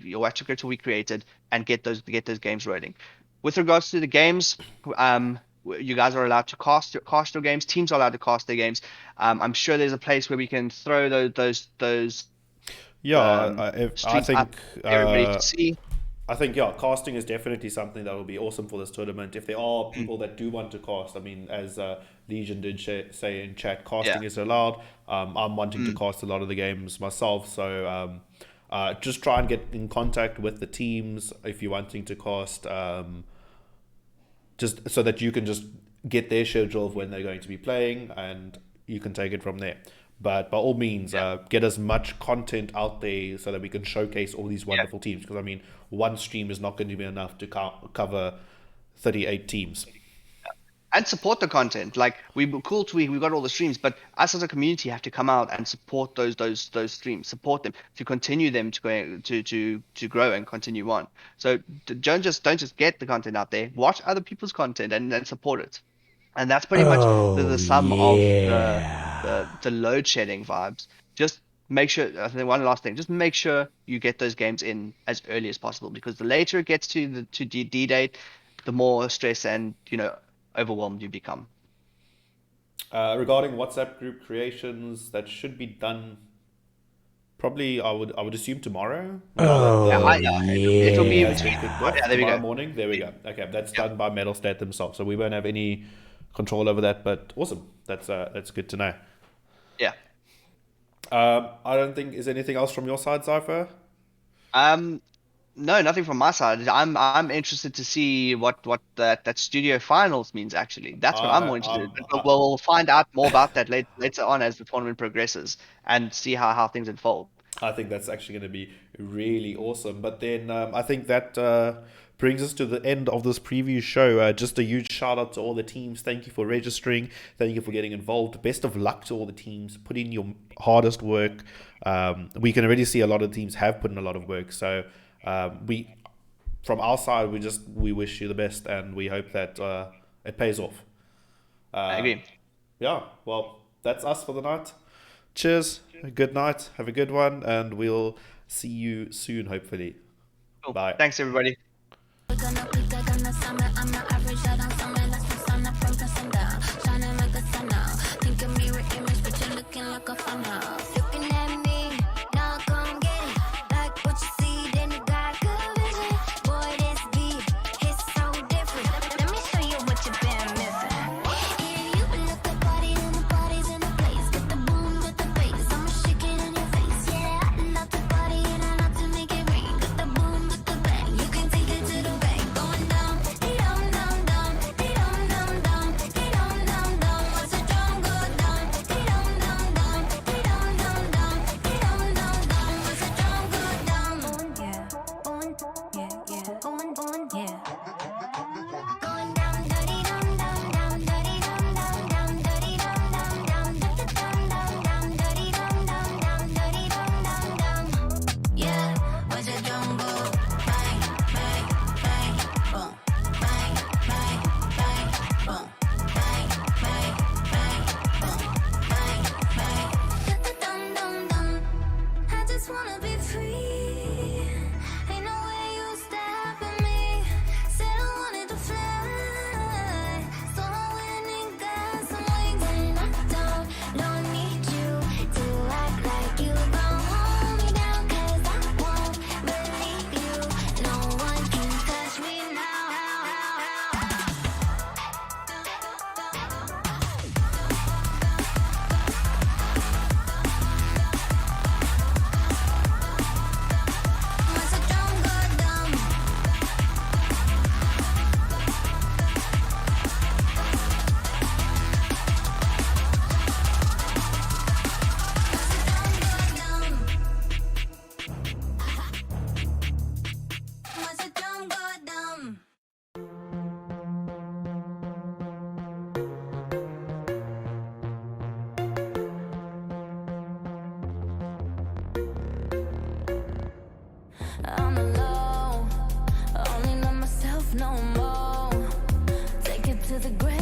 your WhatsApp group will be created, and get those games rolling. With regards to the games, you guys are allowed to cast your games. Teams are allowed to cast their games. I'm sure there's a place where we can throw those. I think everybody to see. I think casting is definitely something that will be awesome for this tournament. If there are people that do want to cast, I mean, as Legion did say in chat, casting is allowed. I'm wanting to cast a lot of the games myself, so just try and get in contact with the teams if you're wanting to cast, just so that you can just get their schedule of when they're going to be playing, and you can take it from there. But by all means, get as much content out there so that we can showcase all these wonderful teams. Because, I mean, one stream is not going to be enough to cover 38 teams. And support the content. Like, we got all the streams, but us as a community have to come out and support those streams, support them to continue them to grow and continue on. So don't just get the content out there. Watch other people's content and then support it. And that's pretty much the sum of the load shedding vibes. Just make sure, I think one last thing, just make sure you get those games in as early as possible, because the later it gets to D-date, the more stress and overwhelmed you become. Regarding WhatsApp group creations, that should be done probably, I would assume tomorrow. It will be between tomorrow morning. There we go. Okay, that's done by Mettlestate themselves, so we won't have any control over that. But awesome, that's good to know. Yeah. I don't think is anything else from your side, Cypher. No, nothing from my side. I'm interested to see what that studio finals means. Actually, that's what I'm more interested in. We'll find out more about that later on as the tournament progresses, and see how things unfold. I think that's actually going to be really awesome. But then I think that brings us to the end of this preview show. Just a huge shout out to all the teams. Thank you for registering. Thank you for getting involved. Best of luck to all the teams. Put in your hardest work. We can already see a lot of teams have put in a lot of work. So from our side, we wish you the best, and we hope that it pays off. I agree. Yeah, well, that's us for the night. Cheers. Good night. Have a good one, and we'll see you soon, hopefully. Cool. Bye. Thanks, everybody. We're gonna peak like on the summer. I'm the average out on summer. Let's the sun up from the sun down. Shining like the sun now. Think of mirror image, but you're looking like a fun house. Looking at me, now come get it. Like what you see, then you got good vision. Boy, this beat, it's so different. Let me show you what you've been missing. Yeah, you been look like parties and the parties in the place. Get the boom with the bass. I'ma shake it in your face. Yeah, I love to party and I love to make it rain. Got the boom with the bang. You can take it to the bank. Going down, down, down. no more. Take it to the grave.